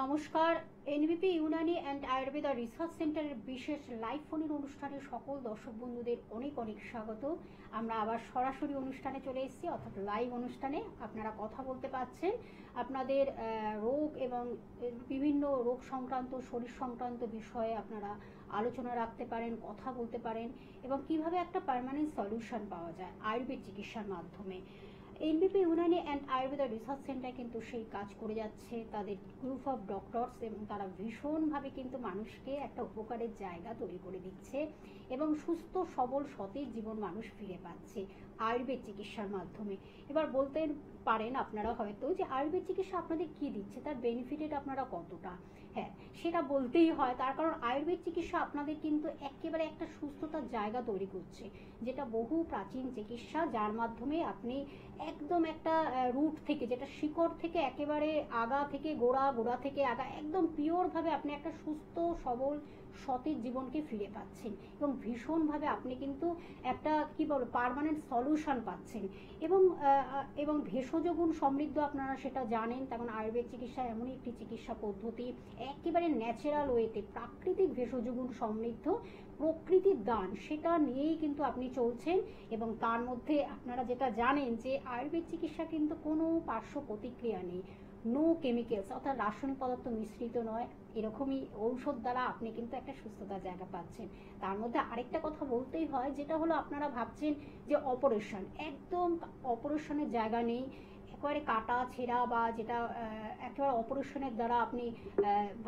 নমস্কার। এনবিপি Unani and Ayurveda research সেন্টারের বিশেষ লাইভ ফোনের অনুষ্ঠানে সকল দর্শক বন্ধুদের অনেক অনেক স্বাগত। আমরা আবার সরাসরি অনুষ্ঠানে চলে এসেছি, অর্থাৎ লাইভ অনুষ্ঠানে আপনারা কথা বলতে পারছেন। আপনাদের রোগ এবং বিভিন্ন রোগ সংক্রান্ত, শরীর সংক্রান্ত বিষয়ে আপনারা আলোচনা রাখতে পারেন, কথা বলতে পারেন এবং কিভাবে একটা পার্মানেন্ট সলিউশন পাওয়া যায় আয়ুর্বেদ চিকিৎসার মাধ্যমে। এনবিপি Unani and Ayurveda research centre কিন্তু সেই কাজ করে যাচ্ছে। তাদের গ্রুপ অফ ডক্টরস এবং তারা ভীষণভাবে কিন্তু মানুষকে একটা উপকারের জায়গা তৈরি করে দিচ্ছে এবং সুস্থ সবল সতেজ জীবন মানুষ ফিরে পাচ্ছে আয়ুর্বেদ চিকিৎসার মাধ্যমে। এবার বলতে পারেন আপনারা হয়তো যে আয়ুর্বেদ চিকিৎসা আপনাদের কি দিচ্ছে, তার বেনিফিটেড আপনারা কতটা। হ্যাঁ, সেটা বলতেই হয়, তার কারণ আয়ুর্বেদ চিকিৎসা আপনাদের কিন্তু একেবারে একটা সুস্থতার জায়গা তৈরি করছে, যেটা বহু প্রাচীন চিকিৎসা, যার মাধ্যমে আপনি একদম একটা রুট থেকে, যেটা শিকড় থেকে একেবারে আগা থেকে গোড়া থেকে আগা, একদম পিওরভাবে আপনি একটা সুস্থ সবল সতেজ জীবনকে ফিরে পাচ্ছেন এবং ভীষণভাবে আপনি কিন্তু একটা কি বলবো পার্মানেন্ট সলিউশন পাচ্ছেন এবং ভেষজ গুণ সমৃদ্ধ, আপনারা সেটা জানেন। তেমন আয়ুর্বেদ চিকিৎসা এমনই একটি চিকিৎসা পদ্ধতি, একেবারে ন্যাচারাল ওয়েতে প্রাকৃতিক ভেষজ গুণ সমৃদ্ধ, প্রকৃতির দান, সেটা নিয়েই কিন্তু আপনি চলছেন। এবং তার মধ্যে আপনারা যেটা জানেন যে আয়ুর্বেদ চিকিৎসা কিন্তু কোনো পার্শ্ব প্রতিক্রিয়া নেই, নো কেমিক্যালস, অর্থাৎ রাসায়নিক পদার্থ মিশ্রিত নয়। এরকমই ঔষধ দ্বারা আপনি কিন্তু একটা সুস্থতার জায়গা পাচ্ছেন। তার মধ্যে আরেকটা কথা বলতেই হয়, যেটা হলো আপনারা ভাবছেন যে অপারেশন, একদম অপারেশনের জায়গা নেই, একেবারে কাটা ছেঁড়া বা যেটা একেবারে অপারেশনের দ্বারা আপনি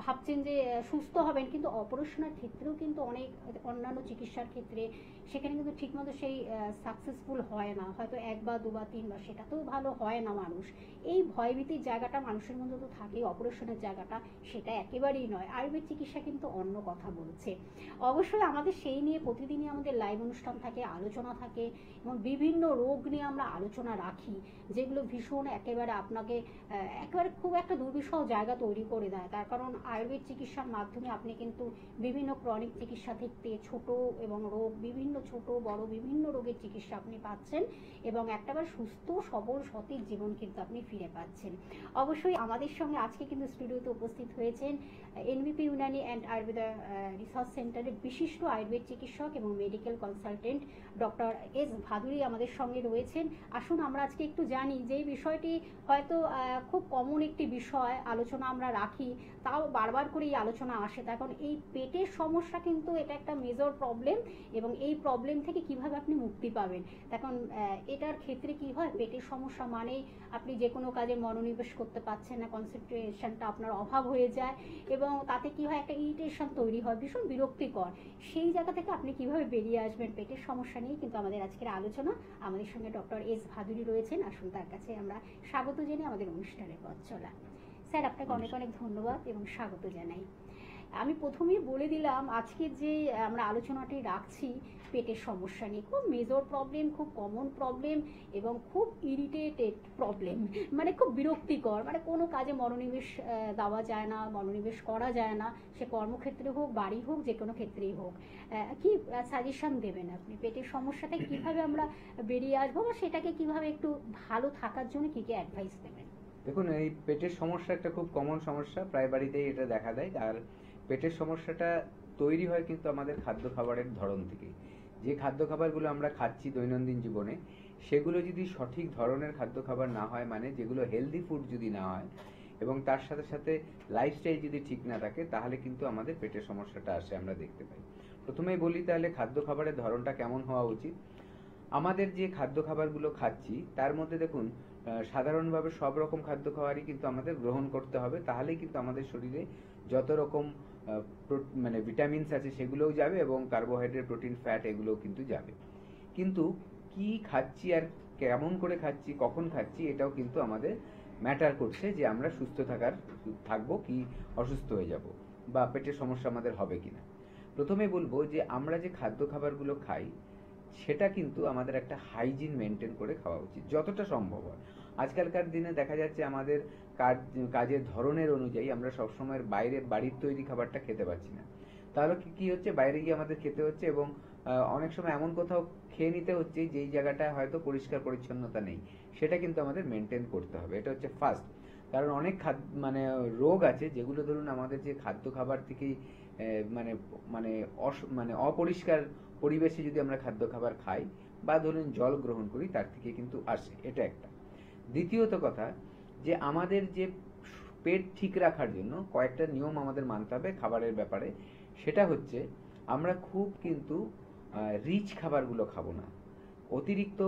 ভাবছেন যে সুস্থ হবেন, কিন্তু অপারেশনের ক্ষেত্রেও কিন্তু অনেক অন্যান্য চিকিৎসার ক্ষেত্রে সেখানে কিন্তু ঠিকমতো সেই সাকসেসফুল হয় না, হয়তো একবার দুবার তিনবার, সেটাতেও ভালো হয় না। মানুষ এই ভয়ভীতির জায়গাটা মানুষের মধ্যে তো থাকেই, অপারেশনের জায়গাটা সেটা একেবারেই নয়। আয়ুর্বেদ চিকিৎসা কিন্তু অন্য কথা বলছে। অবশ্যই আমাদের সেই নিয়ে প্রতিদিনই আমাদের লাইভ অনুষ্ঠান থাকে, আলোচনা থাকে এবং বিভিন্ন রোগ নিয়ে আমরা আলোচনা রাখি, যেগুলো ভীষণ একেবারে আপনাকে একেবারে খুব একটা দুর্বিষহ জায়গা তৈরি করে দেয়। তার কারণ আয়ুর্বেদ চিকিৎসার মাধ্যমে আপনি কিন্তু বিভিন্ন ক্রনিক চিকিৎসা থেকে ছোট এবং রোগ, বিভিন্ন ছোট বড় বিভিন্ন রোগের চিকিৎসা আপনি পাচ্ছেন এবং একটাবার সুস্থ সবল সতেজ জীবন কিন্তু আপনি ফিরে পাচ্ছেন। অবশ্যই আমাদের সঙ্গে আজকে কিন্তু স্টুডিওতে উপস্থিত হয়েছেন এনবিপি ইউনানি অ্যান্ড আয়ুর্বেদা রিসার্চ সেন্টারের বিশিষ্ট আয়ুর্বেদ চিকিৎসক এবং medical consultant doctor S Bhaduri আমাদের সঙ্গে রয়েছেন। আসুন আমরা আজকে একটু জানি, যেই বিষয়টি হয়তো খুব কমন একটি বিষয় আলোচনা আমরা রাখি, তাও বারবার করে এই আলোচনা আসে। তখন এই পেটের সমস্যা কিন্তু এটা একটা মেজর প্রবলেম এবং এই প্রবলেম থেকে কিভাবে আপনি মুক্তি পাবেন। তখন এটার ক্ষেত্রে কি হয়, পেটের সমস্যা মানেই আপনি যে কোনো কাজে মনোনিবেশ করতে পারছেন না, কনসেন্ট্রেশনটা আপনার অভাব হয়ে যায় এবং তাতে কি হয়, একটা ইরিটেশন তৈরি হয়, ভীষণ বিরক্তিকর। সেই জায়গা থেকে আপনি কিভাবে বেরিয়ে আসবেন পেটের সমস্যা নিয়ে কিন্তু আমাদের আজকের আলোচনা। আমাদের সঙ্গে ডক্টর এস ভাদুরী রয়েছেন, আসুন তার কাছে আমরা স্বাগত জানিয়ে আমাদের অনুষ্ঠানের পথ চলা। স্যার, আপনাকে অনেক অনেক ধন্যবাদ এবং স্বাগত জানাই। আমি প্রথমেই বলে দিলাম, আজকে যে আমরা আলোচনাটি রাখছি পেটের সমস্যা নিয়ে, খুব মেজর প্রবলেম, খুব কমন প্রবলেম এবং খুব ইরিটেটেড প্রবলেম, মানে খুব বিরক্তিকর, মানে কোনো কাজে মনোনিবেশ দেওয়া যায় না, মনোনিবেশ করা যায় না, সে কর্মক্ষেত্রে হোক, বাড়ি হোক, যে কোনো ক্ষেত্রেই হোক। কি সাজেশন দেবেন আপনি পেটের সমস্যাটা কিভাবে আমরা বেরিয়ে আসবো বা সেটাকে কিভাবে একটু ভালো থাকার জন্য কি কি অ্যাডভাইস দেবেন? দেখুন, এই পেটের সমস্যা একটা খুব কমন সমস্যা, প্রায় বাড়িতেই এটা দেখা দেয়। আর পেটের সমস্যাটা তৈরি হয় কিন্তু আমাদের খাদ্য খাবারের ধরন থেকেই। যে খাদ্য খাবারগুলো আমরা খাচ্ছি দৈনন্দিন জীবনে, সেগুলো যদি সঠিক ধরনের খাদ্য খাবার না হয়, মানে যেগুলো হেলদি ফুড যদি না হয় এবং তার সাথে সাথে লাইফস্টাইল যদি ঠিক না থাকে, তাহলে কিন্তু আমাদের পেটের সমস্যাটা আসে, আমরা দেখতে পাই। প্রথমেই বলি তাহলে খাদ্য খাবারের ধরনটা কেমন হওয়া উচিত। আমাদের যে খাদ্য খাবারগুলো খাচ্ছি তার মধ্যে দেখুন, সাধারণভাবে সব রকম খাদ্য খাবারই কিন্তু আমাদের গ্রহণ করতে হবে, তাহলেই কিন্তু আমাদের শরীরে যত রকম মানে ভিটামিনস আছে সেগুলোও যাবে এবং কার্বোহাইড্রেট, প্রোটিন, ফ্যাট এগুলোও কিন্তু যাবে। কিন্তু কি খাচ্ছি আর কেমন করে খাচ্ছি, কখন খাচ্ছি, এটাও কিন্তু আমাদের ম্যাটার করছে যে আমরা সুস্থ থাকবো কি অসুস্থ হয়ে যাব বা পেটের সমস্যা আমাদের হবে কিনা। প্রথমে বলবো যে আমরা যে খাদ্য খাবারগুলো খাই সেটা কিন্তু আমাদের একটা হাইজিন মেনটেন করে খাওয়া উচিত যতটা সম্ভব হয়। আজকালকার দিনে দেখা যাচ্ছে আমাদের কাজের ধরনের অনুযায়ী আমরা সবসময় বাড়ির তৈরি খাবারটা খেতে পারছি না। তাহলে কি হচ্ছে, বাইরে গিয়ে আমাদের খেতে হচ্ছে এবং অনেক সময় এমন কোথাও খেয়ে নিতে হচ্ছে যেই জায়গাটায় হয়তো পরিষ্কার পরিচ্ছন্নতা নেই, সেটা কিন্তু আমাদের মেনটেন করতে হবে। এটা হচ্ছে ফার্স্ট। কারণ অনেক মানে রোগ আছে যেগুলো ধরুন আমাদের যে খাদ্য খাবার থেকেই মানে মানে মানে অপরিষ্কার পরিবেশে যদি আমরা খাদ্য খাবার খাই বা ধরুন জল গ্রহণ করি তার থেকে কিন্তু আসে, এটা একটা। দ্বিতীয়ত কথা, যে আমাদের যে পেট ঠিক রাখার জন্য কয়েকটা নিয়ম আমাদের মানতে হবে খাবারের ব্যাপারে। সেটা হচ্ছে আমরা খুব কিন্তু রিচ খাবারগুলো খাবো না। অতিরিক্ত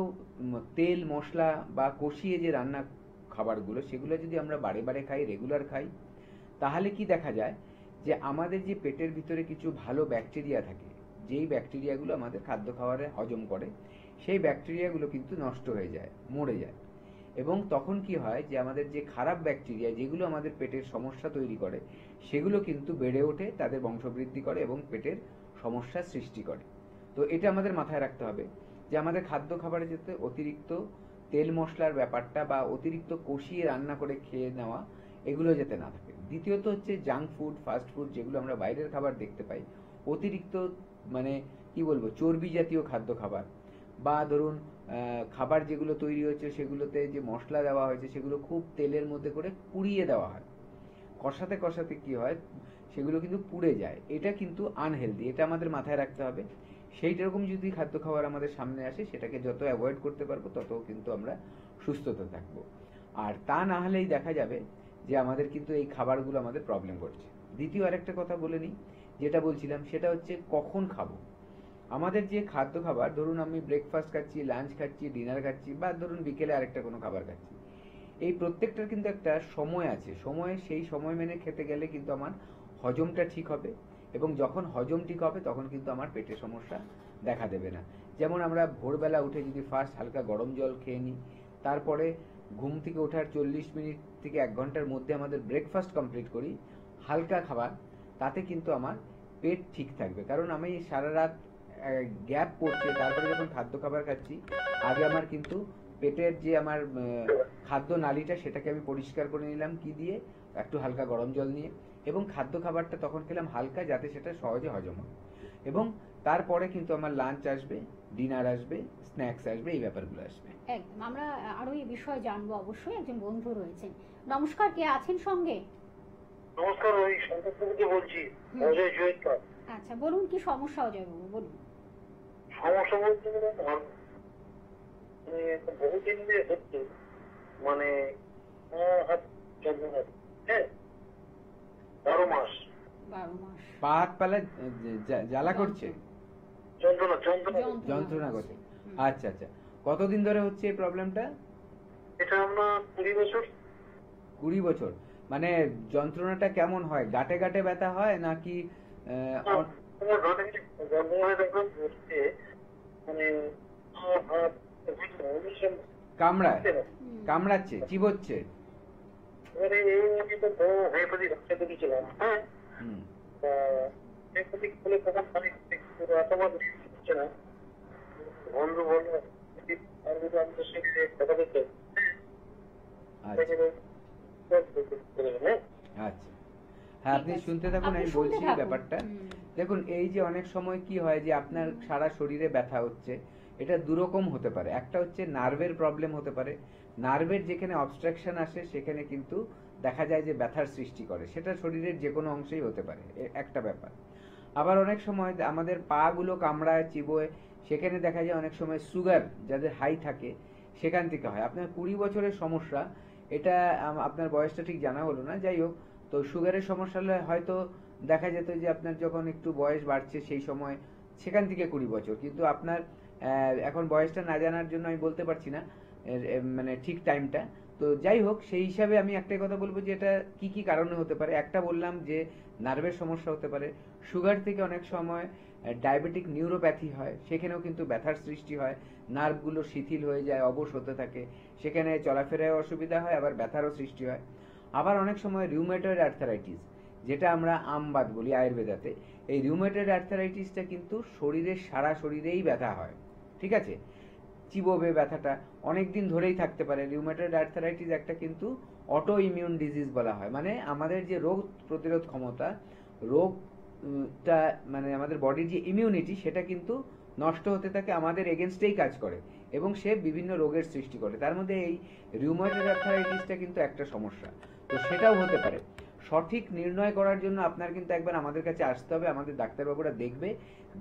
তেল মশলা বা কষিয়ে যে রান্না খাবারগুলো সেগুলো যদি আমরা বারে বারে খাই, রেগুলার খাই, তাহলে কি দেখা যায় যে আমাদের যে পেটের ভিতরে কিছু ভালো ব্যাকটেরিয়া থাকে, যেই ব্যাকটেরিয়াগুলো আমাদের খাদ্য খাবারে হজম করে, সেই ব্যাকটেরিয়াগুলো কিন্তু নষ্ট হয়ে যায়, মরে যায়। এবং তখন কি হয় যে আমাদের যে খারাপ ব্যাকটেরিয়া যেগুলো আমাদের পেটের সমস্যা তৈরি করে সেগুলো কিন্তু বেড়ে ওঠে, তাদের বংশবৃদ্ধি করে এবং পেটের সমস্যার সৃষ্টি করে। তো এটা আমাদের মাথায় রাখতে হবে যে আমাদের খাদ্য খাবারে যাতে অতিরিক্ত তেল মশলার ব্যাপারটা বা অতিরিক্ত কষিয়ে রান্না করে খেয়ে নেওয়া এগুলো যাতে না থাকে। দ্বিতীয়ত হচ্ছে জাঙ্ক ফুড, ফাস্ট ফুড, যেগুলো আমরা বাইরের খাবার দেখতে পাই, অতিরিক্ত মানে কি বলবো চর্বি জাতীয় খাদ্য খাবার, বা ধরুন খাবার যেগুলো তৈরি হচ্ছে সেগুলোতে যে মশলা দেওয়া হয়েছে সেগুলো খুব তেলের মধ্যে করে পুড়িয়ে দেওয়া হয়, কষাতে কষাতে কি হয় সেগুলো কিন্তু পুড়ে যায়। এটা কিন্তু আনহেলদি, এটা আমাদের মাথায় রাখতে হবে। সেই রকম যদি খাদ্য খাবার আমাদের সামনে আসে সেটাকে যত অ্যাভয়েড করতে পারবো তত কিন্তু আমরা সুস্থতা থাকবো। আর তা না হলেই দেখা যাবে যে আমাদের কিন্তু এই খাবারগুলো আমাদের প্রবলেম করছে। দ্বিতীয় আরেকটা কথা বলে নিই, যেটা বলছিলাম সেটা হচ্ছে কখন খাবো। আমাদের যে খাদ্য খাবার, ধরুন আমি ব্রেকফাস্ট খাচ্ছি, লাঞ্চ খাচ্ছি, ডিনার খাচ্ছি, বা ধরুন বিকেলে আরেকটা কোনো খাবার খাচ্ছি, এই প্রত্যেকটার কিন্তু একটা সময় আছে। সেই সময় মেনে খেতে গেলে কিন্তু আমার হজমটা ঠিক হবে, এবং যখন হজম ঠিক হবে তখন কিন্তু আমার পেটের সমস্যা দেখা দেবে না। যেমন আমরা ভোরবেলা উঠে যদি ফার্স্ট হালকা গরম জল খেয়ে নিই, তারপরে ঘুম থেকে ওঠার 40 মিনিট থেকে 1 ঘন্টার মধ্যে আমাদের ব্রেকফাস্ট কমপ্লিট করি হালকা খাবার, তাতে কিন্তু আমার পেট ঠিক থাকবে। কারণ আমি সারা রাত গ্যাপ পড়ছে, তারপরে যখন খাদ্য খাবার খাচ্ছি, আগে আমার কিন্তু পেটের যে আমার খাদ্য নালীটা সেটাকে আমি পরিষ্কার করে নিলাম কি দিয়ে, একটু হালকা গরম জল নিয়ে, এবং খাদ্য খাবারটা তখন খেলাম হালকা, যাতে সেটা সহজে হজম হয়। এবং তারপরে কিন্তু আমার লাঞ্চ আসবে, ডিনার আসবে, স্ন্যাক্স আসবে, এই ব্যাপারগুলো আসবে। একদম, আমরা আরো এই বিষয়ে জানবো। অবশ্যই একজন বন্ধু রয়েছেন। নমস্কার, কে আছেন সঙ্গে? নমস্কার, ওই শঙ্কর থেকে বলছি, অজয় জয়িতা। আচ্ছা, বলুন কি সমস্যা অজয় বাবু, বলুন। সমস্যা বলতে গেলে বহুদিন ধরে হচ্ছে, মানে হাত যন্ত্রণা, হ্যাঁ, 12 মাস। 12 মাস পা হাত পালা জ্বালা করছে, যন্ত্রণা করছে। আচ্ছা আচ্ছা, কতদিন ধরে হচ্ছে এই প্রবলেমটা? এটা আমরা 20 বছর। 20 বছর? মানে যন্ত্রণাটা কেমন হয়? গাঁটে গাঁটে ব্যথা হয় নাকি মানে কামড়ায়, কামড়াচ্ছে, চিবোচ্ছে? এবারে এই আমি তো বড় হোমিওপ্যাথি ডাক্তার দেখিয়েছিলাম, হ্যাঁ, হোমিওপ্যাথিক বলে তখন তোমার হচ্ছে না, বন্ধু বললো আর যদি আমাদের সঙ্গে কথা বলতে। আচ্ছা, হ্যাঁ, আপনি শুনতে থাকুন, আমি বলছি ব্যাপারটা। দেখুন, এই যে অনেক সময় কি হয় যে আপনার সারা শরীরে ব্যথা হচ্ছে, এটা দুরকম হতে পারে। একটা হচ্ছে নার্ভের প্রবলেম হতে পারে, নার্ভের যেখানে অবস্ট্রাকশন আসে সেখানে কিন্তু দেখা যায় যে ব্যথার সৃষ্টি করে, সেটা শরীরের যে কোনো অংশেই হতে পারে, একটা ব্যাপার। আবার অনেক সময় আমাদের পা গুলো কামড়ায়, চিবোয়, সেখানে দেখা যায় অনেক সময় সুগার যাদের হাই থাকে সেখান থেকে হয়। আপনার 20 বছরের সমস্যা, এটা আপনার বয়সটা ঠিক জানা হলো না, যাই হোক। তো সুগারের সমস্যা হলে হয়তো দেখা যেত যে আপনার যখন একটু বয়স বাড়ছে সেই সময়, সেখান থেকে 20 বছর। কিন্তু আপনার এখন বয়সটা না জানার জন্য আমি বলতে পারছি না মানে ঠিক টাইমটা। তো যাই হোক, সেই হিসাবে আমি একটাই কথা বলবো যে এটা কি কি কারণে হতে পারে। একটা বললাম যে নার্ভের সমস্যা হতে পারে, সুগার থেকে অনেক সময় ডায়াবেটিক নিউরোপ্যাথি হয়, সেখানেও কিন্তু ব্যথার সৃষ্টি হয়, নার্ভগুলো শিথিল হয়ে যায়, অবশ হতে থাকে, সেখানে চলাফেরায় অসুবিধা হয়, আবার ব্যথারও সৃষ্টি হয়। আবার অনেক সময় রিউমেটয়েড আর্থারাইটিস, যেটা আমরা আমবাত বলি আয়ুর্বেদাতে, এই রিউমেটয়েড আর্থারাইটিসটা কিন্তু শরীরের সারা শরীরেই ব্যথা হয়, ঠিক আছে? চিবোবে, ব্যথাটা অনেকদিন ধরেই থাকতে পারে। রিউমেটয়েড আর্থারাইটিস একটা কিন্তু অটো ইমিউন ডিজিজ বলা হয়, মানে আমাদের যে রোগ প্রতিরোধ ক্ষমতা, রোগটা মানে আমাদের বডির যে ইমিউনিটি সেটা কিন্তু নষ্ট হতে থাকে, আমাদের এগেনস্টেই কাজ করে এবং সে বিভিন্ন রোগের সৃষ্টি করে। তার মধ্যে এই রিউমেটয়েড আর্থারাইটিসটা কিন্তু একটা সমস্যা। তো সেটাও হতে পারে। সঠিক নির্ণয় করার জন্য আপনার কিন্তু একবার আমাদের কাছে আসতে হবে, আমাদের ডাক্তারবাবুরা দেখবে,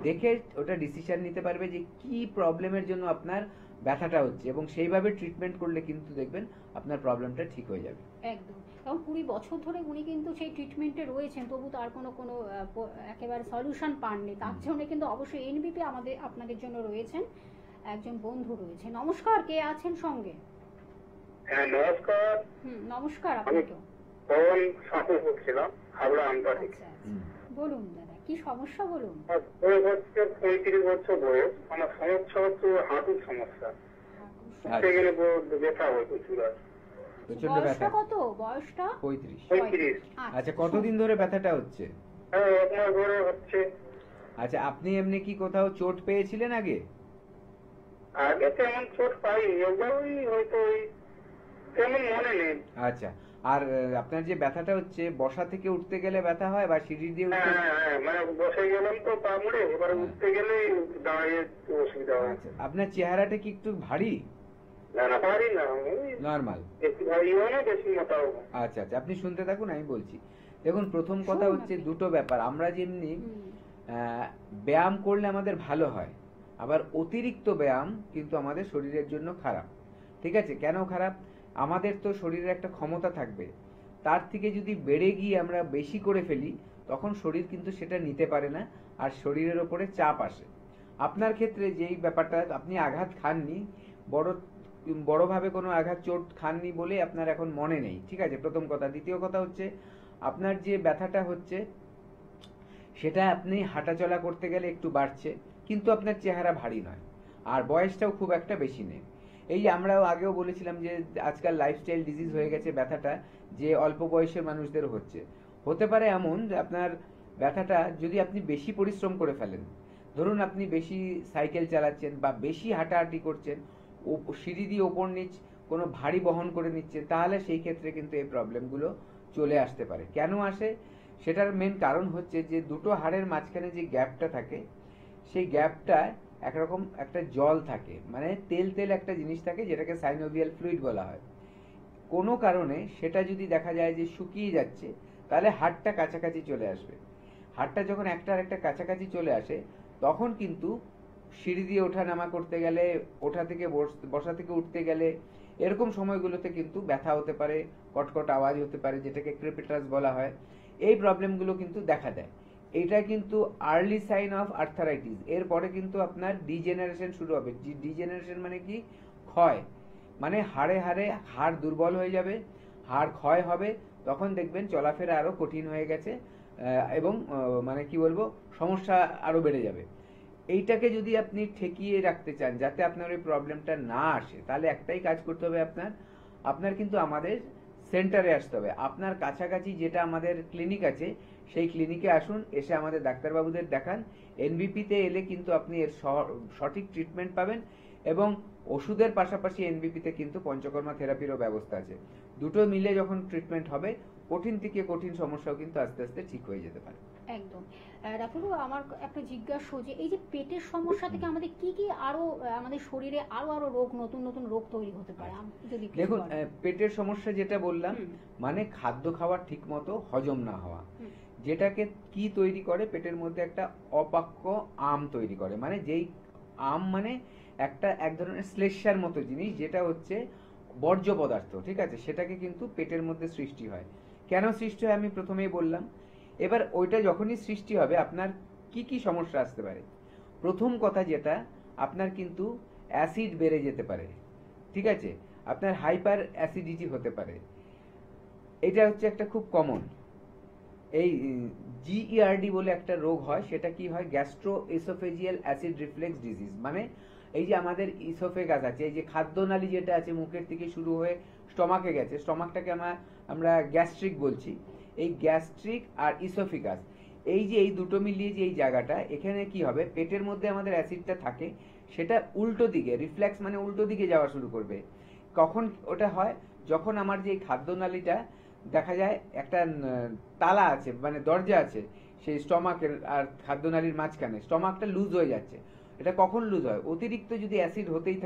দেখে ওটা ডিসিশন নিতে পারবে যে কি প্রবলেমের জন্য আপনার ব্যথাটা হচ্ছে, এবং সেইভাবে ট্রিটমেন্ট করলে কিন্তু দেখবেন আপনার প্রবলেমটা ঠিক হয়ে যাবে। একদম। কারণ 20 বছর ধরে উনি কিন্তু সেই ট্রিটমেন্টে রয়েছেন, তবু তার কোনো একেবারে সলিউশন পাননি। তার জন্য কিন্তু অবশ্যই এনবিপি আপনাদের জন্য রয়েছেন, একজন বন্ধু রয়েছে। নমস্কার, কে আছেন সঙ্গে? হ্যাঁ নমস্কার, নমস্কার আমি আপনাকে। পবন সাথে বলছিলাম হাবড়া আমতা থেকে। আচ্ছা আচ্ছা, বলুন দাদা, কি সমস্যা বলুন। আর বয়স হচ্ছে 35 বছর বয়স। আমার সমস্যা হচ্ছে হাঁটুর সমস্যা, উঠতে গেলে ব্যথা হয় প্রচুর। আর প্রচন্ড বয়সটা ব্যথা। কত? বয়সটা 35। 35। আচ্ছা, কতদিন ধরে ব্যথাটা হচ্ছে? হ্যাঁ আপনার ঘরে হচ্ছে। আচ্ছা, আপনি এমনি কি কোথাও চোট পেয়েছিলেন আগে? আগে তেমন চোট পাইনি, একবার ওই হয়তো ওই তেমন মনে নেই। আচ্ছা, আর আপনার যে ব্যথাটা হচ্ছে, বসা থেকে উঠতে গেলে ব্যথা হয় বা সিঁড়ি দিয়ে উঠতে? হ্যাঁ মানে বসে গেলাম তো পা মুড়ে, এবারে হ্যাঁ। উঠতে গেলে দাঁড়িয়ে একটু অসুবিধা হয়। আচ্ছা, আপনার চেহারাটা কি একটু ভারী? না না পারি না, নরমাল? বেশি ভারীও না বেশি মোটাও না। আচ্ছা আচ্ছা, আপনি শুনতে থাকুন, আমি বলছি। দেখুন, প্রথম কথা শুনুন হচ্ছে আপনি। দুটো ব্যাপার। আমরা যেমনি হুম, ব্যায়াম করলে আমাদের ভালো হয়, আবার অতিরিক্ত ব্যায়াম কিন্তু আমাদের শরীরের জন্য খারাপ। ঠিক আছে? কেন খারাপ? আমাদের তো শরীরে একটা ক্ষমতা থাকবে, তার থেকে যদি বেড়ে গিয়ে আমরা বেশি করে ফেলি, তখন শরীর কিন্তু সেটা নিতে পারে না, আর শরীরের ওপরে চাপ আসে। আপনার ক্ষেত্রে যেই ব্যাপারটা, আপনি আঘাত খাননি, বড়ভাবে কোনো আঘাত চোট খাননি বলে আপনার এখন মনে নেই। ঠিক আছে, প্রথম কথা। দ্বিতীয় কথা হচ্ছে, আপনার যে ব্যথাটা হচ্ছে সেটা আপনি হাঁটাচলা করতে গেলে একটু বাড়ছে, কিন্তু আপনার চেহারা ভারী নয়, আর বয়সটাও খুব একটা বেশি নেই। এই যে আমরাও আগেও বলেছিলাম যে আজকাল লাইফস্টাইল ডিজিজ হয়ে গেছে ব্যথাটা, যে অল্প বয়সের মানুষদের হচ্ছে। হতে পারে এমন যে আপনার ব্যথাটা, যদি আপনি বেশি পরিশ্রম করে ফেলেন, ধরুন আপনি বেশি সাইকেল চালাচ্ছেন বা বেশি হাঁটাহাঁটি করছেন, ও সিঁড়ি দিয়ে ওপর নিচ কোনো ভারী বহন করে নিচ্ছেন, তাহলে সেই ক্ষেত্রে কিন্তু এই প্রবলেমগুলো চলে আসতে পারে। কেন আসে? সেটার মেন কারণ হচ্ছে যে দুটো হাড়ের মাঝখানে যে গ্যাপটা থাকে, সেই গ্যাপটা একরকম একটা জল থাকে, মানে তেল তেল একটা জিনিস থাকে, যেটাকে সাইনোভিয়াল ফ্লুইড বলা হয়। কোনো কারণে সেটা যদি দেখা যায় যে শুকিয়ে যাচ্ছে, তাহলে হাড়টা কাছাকাছি চলে আসবে। হাড়টা যখন একটা আরেকটা কাছাকাছি চলে আসে, তখন কিন্তু সিঁড়ি দিয়ে ওঠা নামা করতে গেলে, ওঠা থেকে বসা থেকে উঠতে গেলে, এরকম সময়গুলোতে কিন্তু ব্যথা হতে পারে, কটকট আওয়াজ হতে পারে, যেটাকে ক্রেপিটাস বলা হয়। এই প্রবলেমগুলো কিন্তু দেখা দেয়। এটা কিন্তু আর্লি সাইন অফ আর্থারাইটিস। এরপরে কিন্তু আপনার ডিজেনারেশন শুরু হবে। ডিজেনারেশন মানে কি? ক্ষয়। মানে হাড়ে হাড়ে হাড় দুর্বল হয়ে যাবে, হাড় ক্ষয় হবে, তখন দেখবেন চলাফেরা আরো কঠিন হয়ে গেছে, এবং মানে কি বলবো, সমস্যা আরো বেড়ে যাবে। এইটাকে যদি আপনি ঠেকিয়ে রাখতে চান, যাতে আপনার ওই প্রবলেমটা না আসে, তাহলে একটাই কাজ করতে হবে আপনার কিন্তু আমাদের সেন্টারে আসতে হবে। আপনার কাছাকাছি যেটা আমাদের ক্লিনিক আছে, সেই ক্লিনিকে আসুন, এসে আমাদের ডাক্তারবাবুদের দেখান। এনবিপিতে এলে কিন্তু আপনি এর সঠিক ট্রিটমেন্ট পাবেন, এবং ওষুধের পাশাপাশি এনবিপিতে কিন্তু পঞ্চকর্মা থেরাপিরও ব্যবস্থা আছে। দুটো মিলে যখন ট্রিটমেন্ট হবে, কঠিন থেকে কঠিন সমস্যাও কিন্তু আস্তে আস্তে ঠিক হয়ে যেতে পারে। একদম। ডাক্তারবাবু, আমার একটা জিজ্ঞাসা, যে এই যে পেটের সমস্যা থেকে আমাদের কি কি আরো আমাদের শরীরে আরো রোগ, নতুন নতুন রোগ তৈরি হতে পারে, যদি একটু দেখুন, বলেন। পেটের সমস্যা যেটা বললাম, হুম। মানে খাদ্য খাওয়ার ঠিক মতো হজম না হওয়া, হুম। যেটাকে কি তৈরি করে, পেটের মধ্যে একটা অপাক্য আম তৈরি করে। মানে যেই আম মানে এক ধরনের শ্লেষ্মার মতো জিনিস, যেটা হচ্ছে বর্জ্য পদার্থ। ঠিক আছে? সেটাকে কিন্তু পেটের মধ্যে সৃষ্টি হয়। কেন সৃষ্টি হয় আমি প্রথমেই বললাম। এবার ওইটা যখনই সৃষ্টি হবে, আপনার কি কি সমস্যা আসতে পারে? প্রথম কথা যেটা, আপনার কিন্তু অ্যাসিড বেড়ে যেতে পারে। ঠিক আছে? আপনার হাইপার অ্যাসিডিটি হতে পারে। এটা হচ্ছে একটা খুব কমন। এই জিইআরডি বলে একটা রোগ হয়। সেটা কি হয়? Gastro oesophageal acid reflex disease. মানে এই যে আমাদের ইসোফেগাস আছে, এই যে খাদ্যনালী যেটা আছে মুখের থেকে শুরু হয়ে স্টমাকে গেছে, স্টমাকটাকে আমরা গ্যাস্ট্রিক বলছি। এই গ্যাস্ট্রিক আর ইসোফেগাস, এই দুটো মিলিয়ে যে এই জায়গাটা, এখানে কি হবে, পেটের মধ্যে আমাদের অ্যাসিডটা থাকে, সেটা উল্টো দিকে রিফ্লেক্স, মানে উল্টো দিকে যাওয়া শুরু করবে। কখন ওটা হয়? যখন আমার যে খাদ্যনালীটা দেখা যায় একটা তালা আছে, মানে দরজা আছে সেই স্টমাকের আর খাদ্যনালীর মাঝখানে, স্টমাকটা লুজ হয়ে যাচ্ছে, এটা কখন লুজ হয়? অতিরিক্ত যদি অ্যাসিড হতেই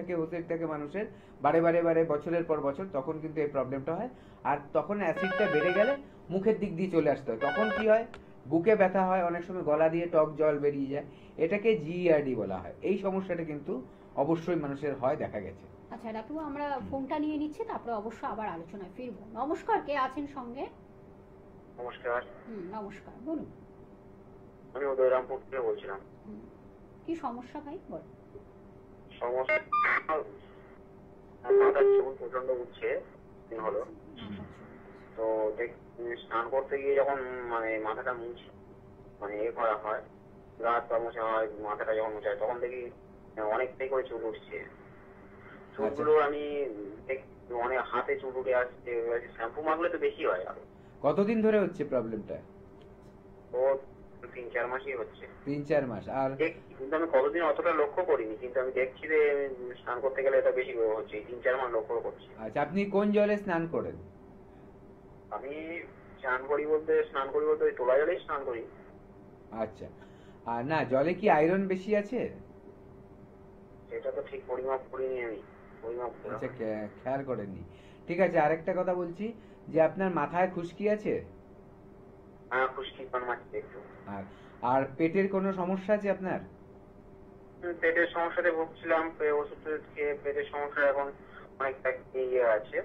থাকে মানুষের বারে বারে বারে বছরের পর বছর, তখন কিন্তু এই প্রবলেমটা হয়। আর তখন অ্যাসিডটা বেড়ে গেলে মুখের দিক দিয়ে চলে আসতে হয়, তখন কি হয়, বুকে ব্যথা হয়, অনেক সময় গলা দিয়ে টক জল বেরিয়ে যায়, এটাকে জিইআরডি বলা হয়। এই সমস্যাটা কিন্তু অবশ্যই মানুষের হয়, দেখা গেছে। আচ্ছা ডাক্তারবাবু, আমরা ফোনটা নিয়ে নিচ্ছি, তারপরে অবশ্য আবার আলোচনায় ফিরবো। নমস্কার, কে আছেন সঙ্গে? নমস্কার, নমস্কার, বলুন। আমি উদয়রামপুর থেকে বলছিলাম। কি সমস্যা ভাই, বল। সমস্যা মাথার চুল প্রচন্ড উঠছে, দিন হলো। তো স্নান করতে গিয়ে যখন মানে মাথাটা মুছি, মানে করা হয়, রাত বা মোছা হয়, মাথাটা যখন মোছায়, তখন দেখি অনেকটাই করে চুল উঠছে। চুলগুলো আমি অনেক হাতে চুল উঠে আসছে, শ্যাম্পু মাখলে তো বেশি হয়। আরো কতদিন ধরে হচ্ছে প্রবলেমটা? ও 3-4 মাসই হচ্ছে। 3-4 মাস। আর কিন্তু আমি কতদিন অতটা লক্ষ্য করিনি, কিন্তু আমি দেখছি যে স্নান করতে গেলে এটা বেশি হচ্ছে, 3-4 মাস লক্ষ্য করছি। আচ্ছা, আপনি কোন জলে স্নান করেন? আমি স্নান করি বলতে ওই তোলা জলেই স্নান করি। আচ্ছা, আর না, জলে কি আয়রন বেশি আছে? সেটা তো ঠিক পরিমাপ করিনি আমি, আচ্ছা, খেয়াল করেননি। ঠিক আছে, আরেকটা কথা বলছি, যে আপনার মাথায় খুশকি আছে? হ্যাঁ, খুশকি মারছে একটু। আর পেটের কোনো সমস্যা আছে আপনার? পেটের সমস্যাতে ভুগছিলাম, ওষুধ খেয়ে পেটের সমস্যা এখন অনেকটা ইয়ে আছে,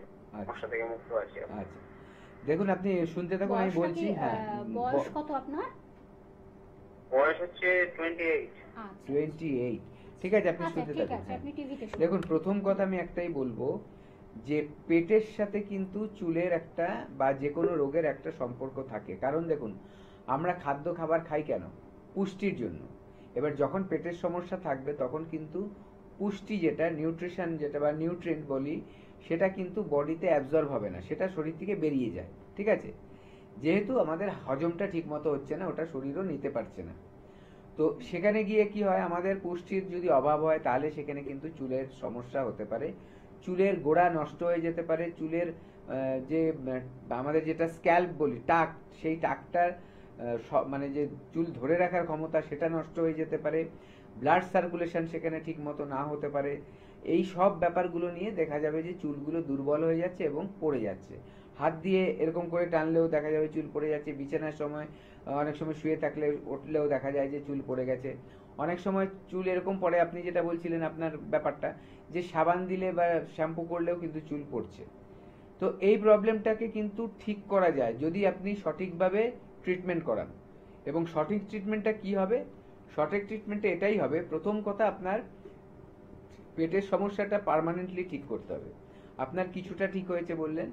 সমস্যা থেকে মুক্ত আছে। আচ্ছা, দেখুন, আপনি শুনতে থাকুন, আমি বলছি। হ্যাঁ, বয়স কত আপনার? বয়স হচ্ছে 28। 28। ঠিক আছে, আপনি শুনতে থাকুন। দেখুন, প্রথম কথা আমি একটাই বলবো, যে পেটের সাথে কিন্তু চুলের একটা বা যে কোনো রোগের একটা সম্পর্ক থাকে। কারণ দেখুন, আমরা খাদ্য খাবার খাই কেন? পুষ্টির জন্য। এবার যখন পেটের সমস্যা থাকবে, তখন কিন্তু পুষ্টি যেটা, নিউট্রিশন যেটা বা নিউট্রিয়েন্ট বলি, সেটা কিন্তু বডিতে অ্যাবজর্ব হবে না, সেটা শরীর থেকে বেরিয়ে যায়। ঠিক আছে, যেহেতু আমাদের হজমটা ঠিক মতো হচ্ছে না, ওটা শরীরও নিতে পারছে না, তো সেখানে গিয়ে কি হয়, আমাদের পুষ্টির যদি অভাব হয়, তাহলে সেখানে কিন্তু চুলের সমস্যা হতে পারে, চুলের গোড়া নষ্ট হয়ে যেতে পারে, চুলের যে আমাদের যেটা স্ক্যাল্প বলি, টাক, সেই টাকটার মানে যে চুল ধরে রাখার ক্ষমতা, সেটা নষ্ট হয়ে যেতে পারে, ব্লাড সার্কুলেশন সেখানে ঠিক মতো না হতে পারে। এই সব ব্যাপারগুলো নিয়ে দেখা যাবে যে চুলগুলো দুর্বল হয়ে যাচ্ছে এবং পড়ে যাচ্ছে। হাত দিয়ে এরকম করে টানলেও দেখা যাবে চুল পড়ে যাচ্ছে। বিছানার সময় অনেক সময় শুয়ে থাকলে, উঠলেও দেখা যায় যে চুল পড়ে গেছে। অনেক সময় চুল এরকম পড়ে, আপনি যেটা বলছিলেন আপনার ব্যাপারটা, যে সাবান দিলে বা শ্যাম্পু করলেও কিন্তু চুল পড়ছে। তো এই প্রবলেমটাকে কিন্তু ঠিক করা যায় যদি আপনি সঠিকভাবে ট্রিটমেন্ট করান। এবং সঠিক ট্রিটমেন্টটা কি হবে? সঠিক ট্রিটমেন্টটা এটাই হবে, প্রথম কথা, আপনার পেটের সমস্যাটা পার্মানেন্টলি ঠিক করতে হবে। আপনার কিছুটা ঠিক হয়েছে বললেন,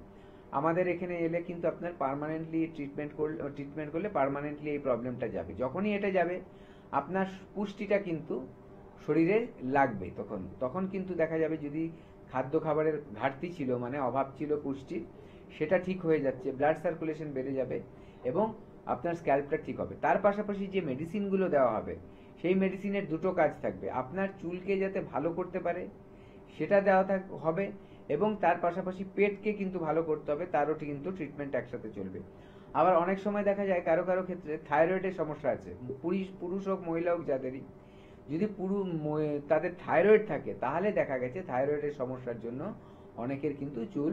আমাদের এখানে এলে কিন্তু আপনার পার্মানেন্টলি ট্রিটমেন্ট করলে পার্মানেন্টলি এই প্রবলেমটা যাবে। যখনই এটা যাবে, আপনার পুষ্টিটা কিন্তু শরীরে লাগবে। তখন কিন্তু দেখা যাবে, যদি খাদ্য খাবারের ঘাটতি ছিল, মানে অভাব ছিল পুষ্টির, সেটা ঠিক হয়ে যাচ্ছে, ব্লাড সার্কুলেশন বেড়ে যাবে এবং আপনার স্ক্যাল্পটা ঠিক হবে। তার পাশাপাশি যে মেডিসিনগুলো দেওয়া হবে, সেই মেডিসিনের দুটো কাজ থাকবে, আপনার চুলকে যাতে ভালো করতে পারে সেটা দেওয়া হবে, এবং তার পাশাপাশি পেটকে কিন্তু ভালো করতে হবে, তারও কিন্তু ট্রিটমেন্ট একসাথে চলবে। আবার অনেক সময় দেখা যায় কারো কারো ক্ষেত্রে থাইরয়েডের সমস্যা আছে, পুরুষ হোক মহিলা হোক যাদেরই, যদি তাদের থাইরয়েড থাকে, তাহলে দেখা গেছে থাইরয়েডের সমস্যার জন্য অনেকের কিন্তু চুল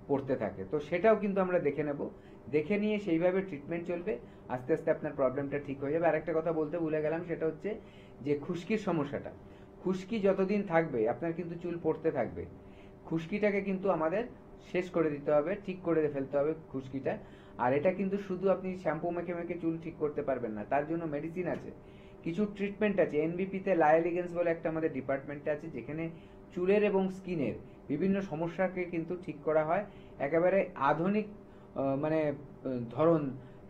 পড়তে থাকে। তো সেটাও কিন্তু আমরা দেখে নেব, দেখে নিয়ে সেইভাবে ট্রিটমেন্ট চলবে, আস্তে আস্তে আপনার প্রবলেমটা ঠিক হয়ে যাবে। আরেকটা কথা বলতে ভুলে গেলাম, সেটা হচ্ছে যে খুশকির সমস্যাটা। খুশকি যতদিন থাকবে আপনার কিন্তু চুল পড়তে থাকবে। খুশকিটাকে কিন্তু আমাদের শেষ করে দিতে হবে, ঠিক করে ফেলতে হবে খুশকিটা। আর এটা কিন্তু শুধু আপনি শ্যাম্পু মেখে মেখে চুল ঠিক করতে পারবেন না, তার জন্য মেডিসিন আছে, কিছু ট্রিটমেন্ট আছে। এনবিপিতে লায়ালিগেন্স বলে একটা আমাদের ডিপার্টমেন্ট আছে, যেখানে চুলের এবং স্কিনের বিভিন্ন সমস্যাকে কিন্তু ঠিক করা হয়। একেবারে আধুনিক মানে ধরন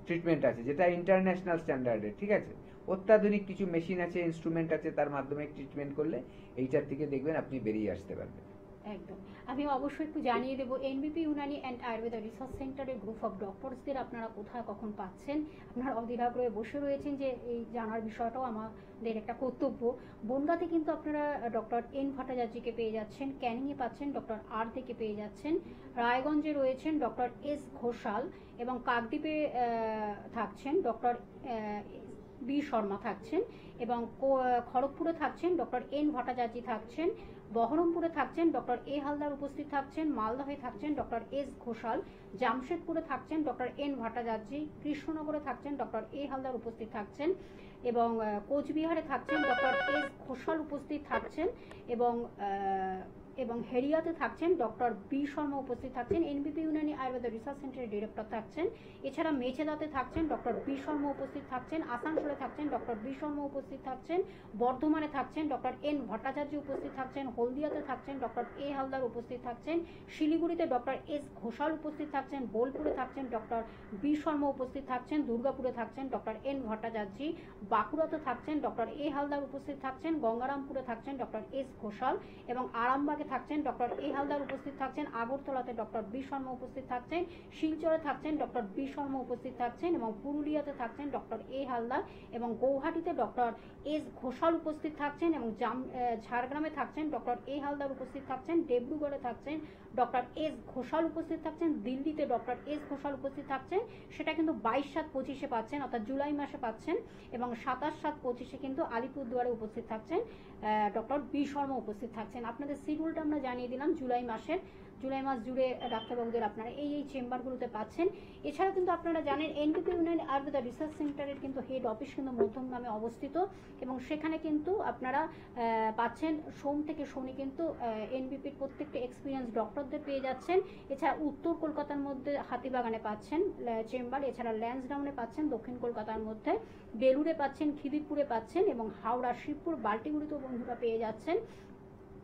ট্রিটমেন্ট আছে, যেটা ইন্টারন্যাশনাল স্ট্যান্ডার্ডের। ঠিক আছে, অত্যাধুনিক কিছু মেশিন আছে, ইনস্ট্রুমেন্ট আছে, তার মাধ্যমে ট্রিটমেন্ট করলে এইটার থেকে দেখবেন আপনি বেরিয়ে আসতে পারবেন। একদম। আমি অবশ্যই একটু জানিয়ে দেবো, এনবিপি ইউনানি অ্যান্ড আয়ুর্বেদা রিসার্চ সেন্টারের গ্রুপ অফ ডক্টরসদের আপনারা কোথায় কখন পাচ্ছেন। আপনারা অধীর আগ্রহে বসে রয়েছেন, যে এই জানার বিষয়টাও আমাদের একটা কর্তব্য। বনগাঁতে কিন্তু আপনারা ডক্টর এন ভট্টাচার্যকে পেয়ে যাচ্ছেন, ক্যানিংয়ে পাচ্ছেন ডক্টর আর থেকে পেয়ে যাচ্ছেন, রায়গঞ্জে রয়েছেন ডক্টর এস ঘোষাল, এবং কাকদ্বীপে থাকছেন ডক্টর বি শর্মা থাকছেন, এবং খড়গপুরে থাকছেন ডক্টর এন ভট্টাচার্য থাকছেন, বহরমপুরে থাকছেন ডক্টর এ হালদার উপস্থিত থাকছেন, মালদহে থাকছেন ডক্টর এস ঘোষাল, জামশেদপুরে থাকছেন ডক্টর এন ভট্টাচার্য, কৃষ্ণনগরে থাকছেন ডক্টর এ হালদার উপস্থিত থাকছেন, এবং কোচবিহারে থাকছেন ডক্টর এস ঘোষাল উপস্থিত থাকছেন, এবং হেরিয়াতে থাকছেন ডক্টর বি শর্মা উপস্থিত থাকছেন, এনবিপি ইউনানি আয়ুর্বেদ রিসার্চ সেন্টারের ডিরেক্টর থাকছেন। এছাড়া মেছেদাতে থাকছেন ডক্টর বি শর্মা উপস্থিত থাকছেন, আসানসোলে থাকছেন ডক্টর বি শর্মা উপস্থিত থাকছেন, বর্ধমানে থাকছেন ডক্টর এন ভট্টাচার্য উপস্থিত থাকছেন, হলদিয়াতে থাকছেন ডক্টর এ হালদার উপস্থিত থাকছেন, শিলিগুড়িতে ডক্টর এস ঘোষাল উপস্থিত থাকছেন, বোলপুরে থাকছেন ডক্টর বি শর্মা উপস্থিত থাকছেন, দুর্গাপুরে থাকছেন ডক্টর এন ভট্টাচার্য, বাঁকুড়াতে থাকছেন ডক্টর এ হালদার উপস্থিত থাকছেন, গঙ্গারামপুরে থাকছেন ডক্টর এস ঘোষাল, এবং আরামবাগে থাকছেন ডক্টর এ হালদার উপস্থিত থাকছেন, আগরতলাতে ডক্টর বি শর্মা উপস্থিত থাকছেন, শিলচরে থাকছেন ডক্টর বি শর্মা উপস্থিত থাকছেন, এবং পুরুলিয়াতে থাকছেন ডক্টর এ হালদার, এবং গৌহাটিতে ডক্টর এস ঘোষাল উপস্থিত থাকছেন, এবং ঝাড়গ্রামে থাকছেন ডক্টর এ হালদার উপস্থিত থাকছেন, ডিব্রুগড়ে থাকছেন ডক্টর এস ঘোষাল উপস্থিত থাকছেন, দিল্লিতে ডক্টর এস ঘোষাল উপস্থিত থাকছেন, সেটা কিন্তু 22/7/25 পাচ্ছেন, অর্থাৎ জুলাই মাসে পাচ্ছেন, এবং 27/7/25 কিন্তু আলিপুরদুয়ারে উপস্থিত থাকছেন ডক্টর বি শর্মা উপস্থিত থাকছেন। আপনাদের শিডিউলটা আমরা জানিয়ে দিলাম জুলাই মাস জুড়ে ডাক্তারবাবুদের আপনারা এই চেম্বারগুলোতে পাচ্ছেন। এছাড়া কিন্তু আপনারা জানেন এনবিপি ইউনানি আয়ুর্বেদ রিসার্চ সেন্টারের কিন্তু হেড অফিস কিন্তু মধ্যমগ্রামে অবস্থিত, এবং সেখানে কিন্তু আপনারা পাচ্ছেন সোম থেকে শনি কিন্তু এনবিপির প্রত্যেকটা এক্সপিরিয়েন্স ডক্টরদের পেয়ে যাচ্ছেন। এছাড়া উত্তর কলকাতার মধ্যে হাতিবাগানে পাচ্ছেন চেম্বার, এছাড়া ল্যান্সডাউনে পাচ্ছেন দক্ষিণ কলকাতার মধ্যে, বেলুড়ে পাচ্ছেন, খিদিরপুরে পাচ্ছেন, এবং হাওড়া, শিবপুর, বাল্টিগুড়িতেও বন্ধুরা পেয়ে যাচ্ছেন,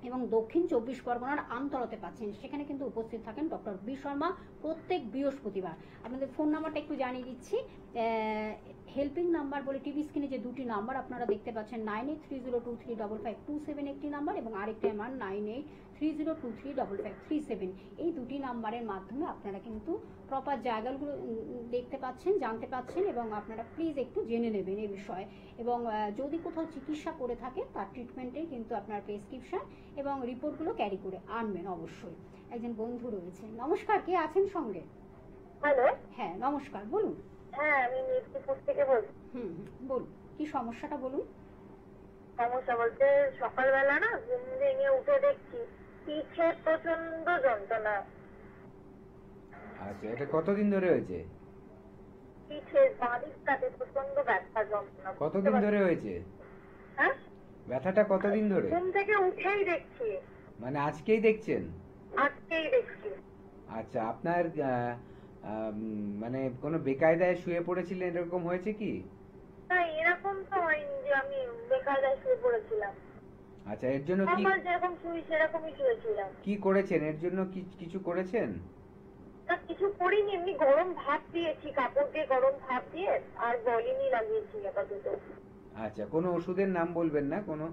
এবং দক্ষিণ 24 পরগনার আমতলাতে পাচ্ছেন, সেখানে কিন্তু উপস্থিত থাকেন ডক্টর বি শর্মা প্রত্যেক বৃহস্পতিবার। আপনাদের ফোন নাম্বারটা একটু জানিয়ে দিচ্ছি, হেল্পিং নাম্বার বলে টিভি স্ক্রিনে যে দুটি নাম্বার আপনারা দেখতে পাচ্ছেন, 9830235527 একটি নাম্বার, এবং আরেকটি আমার 9830235537, এই দুটি নাম্বারের মাধ্যমে আপনারা কিন্তু প্রপার জায়গাগুলো দেখতে পাচ্ছেন, জানতে পাচ্ছেন, এবং আপনারা প্লিজ একটু জেনে নেবেন এই বিষয়ে, এবং যদি কোথাও চিকিৎসা করে থাকে তার ট্রিটমেন্টে কিন্তু আপনার প্রেসক্রিপশন এবং রিপোর্টগুলো ক্যারি করে আনবেন অবশ্যই। একজন বন্ধু রয়েছে, নমস্কার, কে আছেন সঙ্গে? হ্যালো, হ্যাঁ নমস্কার, বলুন। হ্যাঁ আমি মির্জাপুর থেকে বলছি। বলুন, কি সমস্যাটা বলুন। সমস্যা বলতে সকালবেলা না ঘুম ভেঙে উঠে দেখছি পিঠে প্রচন্ড যন্ত্রণা। আচ্ছা, এটা কতদিন ধরে হয়েছে? পিঠে বাঁদিকটাতে প্রচন্ড ব্যথা যন্ত্রণা। কতদিন ধরে হয়েছে? হ্যাঁ, ব্যথাটা কতদিন ধরে? ঘুম থেকে উঠেই দেখছি। মানে আজকেই দেখছেন? আজকেই দেখছি। আচ্ছা, আপনার মানে কোনো বেকায়দায় শুয়ে পড়েছিলেন, এরকম হয়েছে কি? না, এরকম তো হয়নি যে আমি বেকায়দায় শুয়ে পড়েছিলাম। আচ্ছা, এর জন্য কি আমার যেরকম শুই সেরকমই শুয়েছিলাম। কি করেছেন? এর জন্য কিছু করেছেন? না, কিছু করিনি, এমনি গরম ভাপ দিয়েছি, কাপড় দিয়ে গরম ভাপ দিয়ে, আর বলিনি লাগিয়েছি আপাতত। আচ্ছা, কোনো ওষুধের নাম বলবেন না, কোনো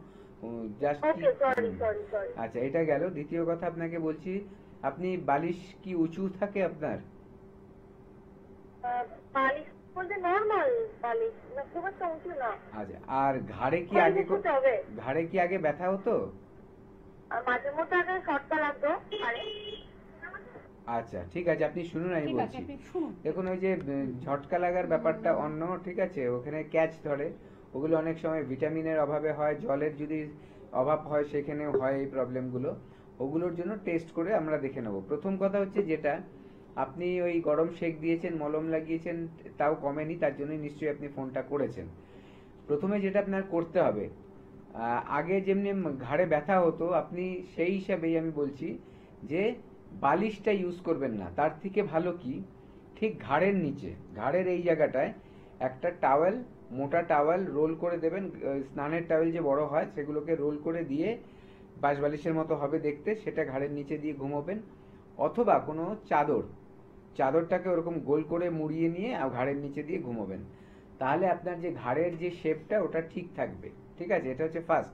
just okay, sorry sorry sorry. আচ্ছা, এটা গেল। দ্বিতীয় কথা আপনাকে বলছি, আপনি বালিশ কি উঁচু থাকে আপনার? বালিশ বলতে নরমাল বালিশ, না খুব একটা উঁচু না। আচ্ছা, আর ঘাড়ে কি আগে ব্যথা হতো? আর মাঝে মধ্যে আগে শর্টটা লাগতো। আচ্ছা, ঠিক আছে, আপনি শুনুন, আমি ঠিক আছে, বলছি। আপনি শুনুন। দেখুন, ওই যে ঝটকা লাগার ব্যাপারটা অন্য, ঠিক আছে, ওখানে ক্যাচ ধরে, ওগুলো অনেক সময় ভিটামিনের অভাবে হয়, জলের যদি অভাব হয় সেখানেও হয় এই প্রবলেমগুলো। ওগুলোর জন্য টেস্ট করে আমরা দেখে নেব। প্রথম কথা হচ্ছে, যেটা আপনি ওই গরম সেক দিয়েছেন, মলম লাগিয়েছেন, তাও কমেনি, তার জন্য নিশ্চয়ই আপনি ফোনটা করেছেন। প্রথমে যেটা আপনার করতে হবে, আগে যেমনি ঘাড়ে ব্যথা হতো, আপনি সেই হিসাবেই আমি বলছি যে বালিশটা ইউজ করবেন না। তার থেকে ভালো কি, ঠিক ঘাড়ের নিচে, ঘাড়ের এই জায়গাটায় একটা টাওয়েল, মোটা টাওয়েল রোল করে দেবেন। স্নানের টাওয়েল যে বড় হয় সেগুলোকে রোল করে দিয়ে, বালিশের মতো হবে দেখতে, সেটা ঘাড়ের নিচে দিয়ে ঘুমোবেন। অথবা কোনো চাদরটাকে ওরকম গোল করে মুড়িয়ে নিয়ে ঘাড়ের নিচে দিয়ে ঘুমোবেন। তাহলে আপনার যে ঘাড়ের যে শেপটা, ওটা ঠিক থাকবে। ঠিক আছে, এটা হচ্ছে ফার্স্ট।